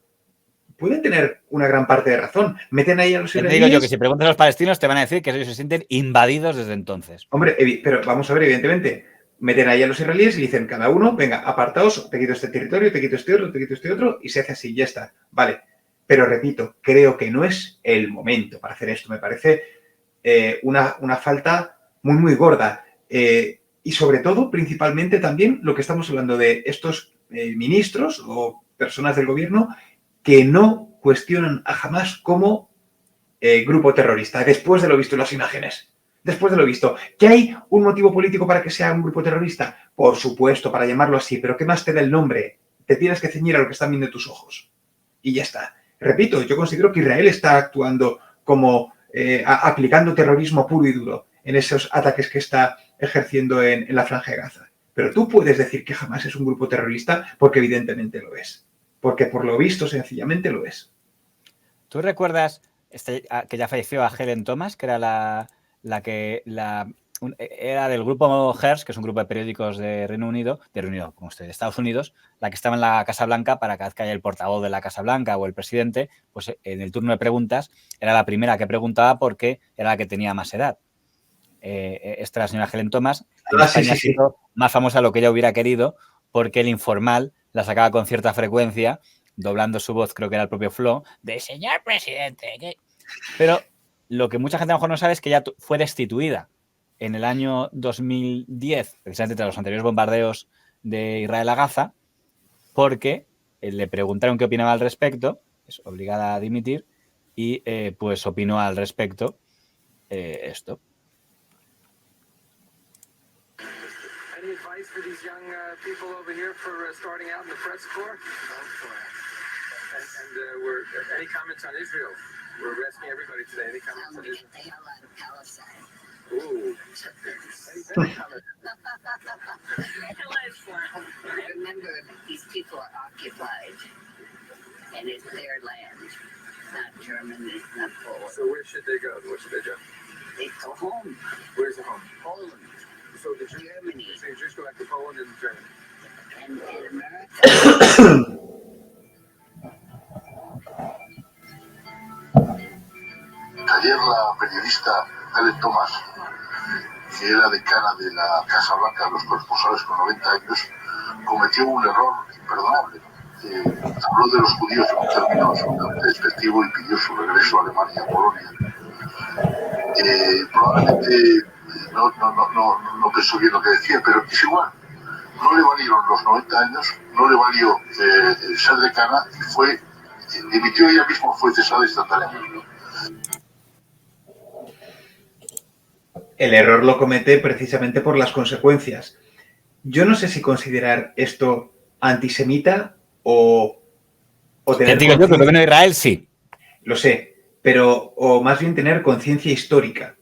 pueden tener una gran parte de razón. Meten ahí a los israelíes... Te digo yo que si preguntas a los palestinos te van a decir que ellos se sienten invadidos desde entonces. Hombre, pero vamos a ver, evidentemente, meten ahí a los israelíes y dicen cada uno, venga, apartaos, te quito este territorio, te quito este otro, y se hace así, ya está. Vale. Pero repito, creo que no es el momento para hacer esto. Me parece una falta muy, muy gorda. Y sobre todo, principalmente también, lo que estamos hablando de estos ministros o personas del gobierno que no cuestionan a Hamás como grupo terrorista, después de lo visto en las imágenes. Después de lo visto. ¿Que hay un motivo político para que sea un grupo terrorista? Por supuesto, para llamarlo así, pero ¿qué más te da el nombre? Te tienes que ceñir a lo que están viendo tus ojos. Y ya está. Repito, yo considero que Israel está actuando como aplicando terrorismo puro y duro en esos ataques que está ejerciendo en la Franja de Gaza. Pero tú puedes decir que Hamás es un grupo terrorista porque evidentemente lo es. Porque por lo visto, sencillamente lo es. ¿Tú recuerdas que ya falleció a Helen Thomas, que era era del grupo Hers, que es un grupo de periódicos de de Estados Unidos, la que estaba en la Casa Blanca para cada vez que haya el portavoz de la Casa Blanca o el presidente, pues en el turno de preguntas era la primera que preguntaba porque era la que tenía más edad. esta la señora Helen Thomas, en España ha sido más famosa de lo que ella hubiera querido, porque el Informal la sacaba con cierta frecuencia, doblando su voz, creo que era el propio Flo, de señor presidente. ¿Qué? Pero lo que mucha gente a lo mejor no sabe es que ella fue destituida en el año 2010, precisamente tras los anteriores bombardeos de Israel a Gaza, porque le preguntaron qué opinaba al respecto, es obligada a dimitir, y pues opinó al respecto esto. Any advice for these young people over here for starting out in the press corps? And any comments on Israel? We're asking everybody today. Any comments on Israel? They have a lot of Palestine. Ooh. Any comments? Remember, these people are occupied, and it's their land. It's not German, it's not Poland. So where should they go? Where should they go? They go home. Where's the home? Poland. So the Germany. So you just go back to Poland and Germany. And in America. Ayer la periodista Helen Thomas, que era decana de la Casa Blanca de los corresponsales con 90 años, cometió un error imperdonable. Habló de los judíos en un término absolutamente despectivo y pidió su regreso a Alemania, a Polonia. Probablemente no pensó bien lo que decía, pero es igual. No le valieron los 90 años, no le valió ser decana y dimitió ella misma, fue cesada instantáneamente. El error lo comete precisamente por las consecuencias. Yo no sé si considerar esto antisemita o tener... Yo creo que en Israel sí. Lo sé, pero o más bien tener conciencia histórica.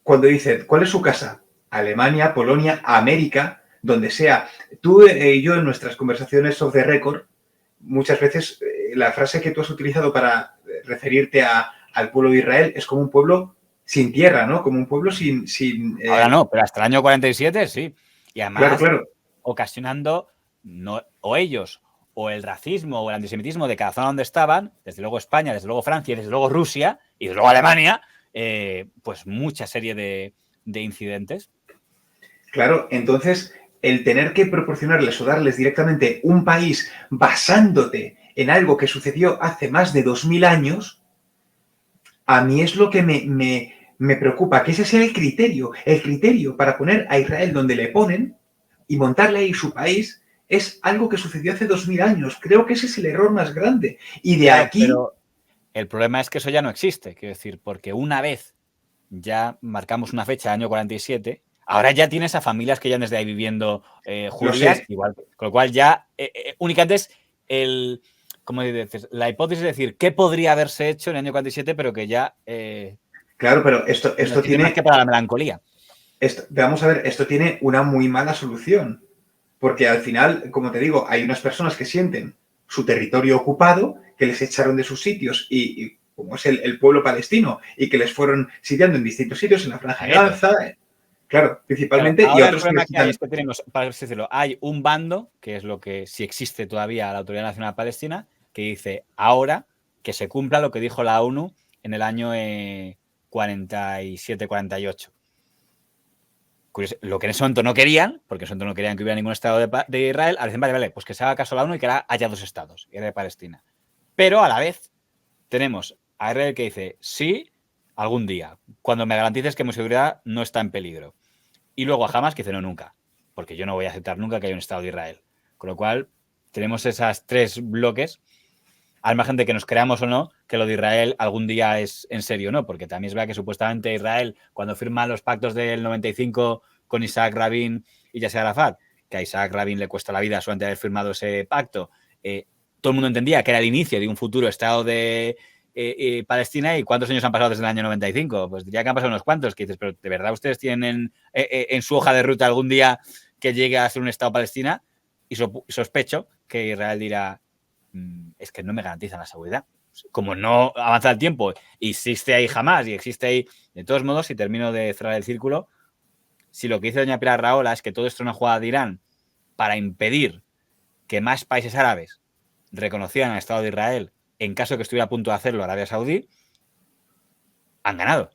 Cuando dice, ¿cuál es su casa? Alemania, Polonia, América, donde sea. Tú y yo en nuestras conversaciones off the record, muchas veces la frase que tú has utilizado para referirte al pueblo de Israel es como un pueblo sin tierra, ¿no? Como un pueblo sin... Ahora no, pero hasta el año 47 sí. Y además claro. Ocasionando o ellos o el racismo o el antisemitismo de cada zona donde estaban, desde luego España, desde luego Francia, desde luego Rusia y desde luego Alemania, pues mucha serie de incidentes. Claro, entonces el tener que proporcionarles o darles directamente un país basándote en algo que sucedió hace más de 2000 años, a mí es lo que me preocupa, que ese sea el criterio para poner a Israel donde le ponen y montarle ahí su país es algo que sucedió hace 2000 años. Creo que ese es el error más grande. Y de aquí... Pero el problema es que eso ya no existe, quiero decir, porque una vez ya marcamos una fecha, año 47, ahora ya tienes a familias que ya desde ahí viviendo judías, igual, con lo cual ya únicamente es ¿cómo dices? La hipótesis es decir, ¿qué podría haberse hecho en el año 47, pero que ya... claro, pero esto tiene... más que para la melancolía. Vamos a ver, esto tiene una muy mala solución. Porque al final, como te digo, hay unas personas que sienten su territorio ocupado, que les echaron de sus sitios y como es el pueblo palestino, y que les fueron sitiando en distintos sitios en la Franja de Gaza. Claro, principalmente. Claro, y otros el problema que hay es que tenemos, para decirlo, hay un bando, que es lo que sí existe todavía la Autoridad Nacional Palestina, que dice ahora que se cumpla lo que dijo la ONU en el año 47-48. Lo que en ese momento no querían, porque en ese momento no querían que hubiera ningún Estado de Israel, ahora dicen, vale, pues que se haga caso a la ONU y que haya dos Estados, Israel y Palestina. Pero a la vez tenemos a Israel que dice, sí, algún día, cuando me garantices que mi seguridad no está en peligro. Y luego a Hamas que dice, no, nunca, porque yo no voy a aceptar nunca que haya un Estado de Israel. Con lo cual, tenemos esas tres bloques, al margen de que nos creamos o no, que lo de Israel algún día es en serio o no, porque también es verdad que supuestamente Israel, cuando firma los pactos del 95 con Isaac Rabin y Yasser Arafat, que a Isaac Rabin le cuesta la vida solamente haber firmado ese pacto, todo el mundo entendía que era el inicio de un futuro Estado de Palestina. ¿Y cuántos años han pasado desde el año 95? Pues diría que han pasado unos cuantos, que dices, pero ¿de verdad ustedes tienen en su hoja de ruta algún día que llegue a ser un Estado Palestina? Y sospecho que Israel dirá, es que no me garantizan la seguridad. Como no avanza el tiempo y existe ahí Hamas y existe ahí, de todos modos, si termino de cerrar el círculo, si lo que dice doña Pilar Rahola es que todo esto es una jugada de Irán para impedir que más países árabes reconocieran al Estado de Israel en caso de que estuviera a punto de hacerlo Arabia Saudí, han ganado.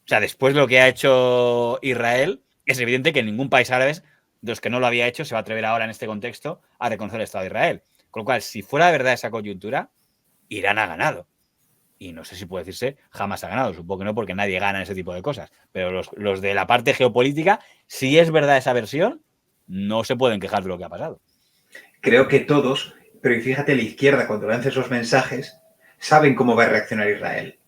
O sea, después de lo que ha hecho Israel, es evidente que ningún país árabe de los que no lo había hecho se va a atrever ahora en este contexto a reconocer el Estado de Israel. Con lo cual, si fuera de verdad esa coyuntura, Irán ha ganado. Y no sé si puede decirse jamás ha ganado. Supongo que no, porque nadie gana en ese tipo de cosas. Pero los de la parte geopolítica, si es verdad esa versión, no se pueden quejar de lo que ha pasado. Creo que todos, pero fíjate, la izquierda, cuando lanza esos mensajes, saben cómo va a reaccionar Israel.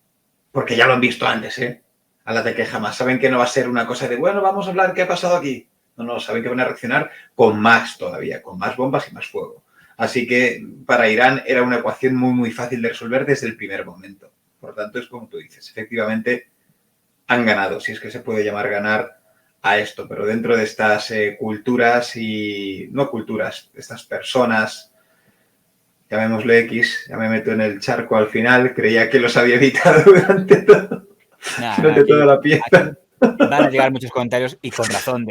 Porque ya lo han visto antes, ¿eh? A la de que jamás. Saben que no va a ser una cosa de, bueno, vamos a hablar qué ha pasado aquí. No, saben que van a reaccionar con más todavía, con más bombas y más fuego. Así que para Irán era una ecuación muy, muy fácil de resolver desde el primer momento. Por lo tanto, es como tú dices, efectivamente han ganado, si es que se puede llamar ganar a esto, pero dentro de estas culturas y... no culturas, estas personas, llamémosle X, ya me meto en el charco al final, creía que los había evitado durante toda la pieza. Van a llegar muchos comentarios y con razón,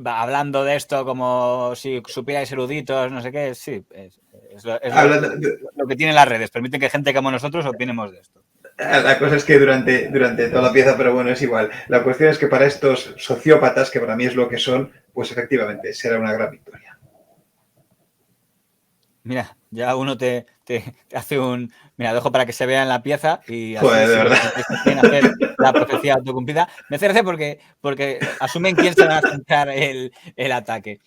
hablando de esto como si supierais eruditos, no sé qué, sí, es lo que tienen las redes, permiten que gente como nosotros opinemos de esto. La cosa es que durante toda la pieza, pero bueno, es igual. La cuestión es que para estos sociópatas, que para mí es lo que son, pues efectivamente será una gran victoria. Mira, ya uno te hace un... Mira, dejo para que se vea en la pieza y así Joder, de verdad. Hacer la profecía autocumplida. Me hace gracia porque asumen quién se va a centrar el ataque.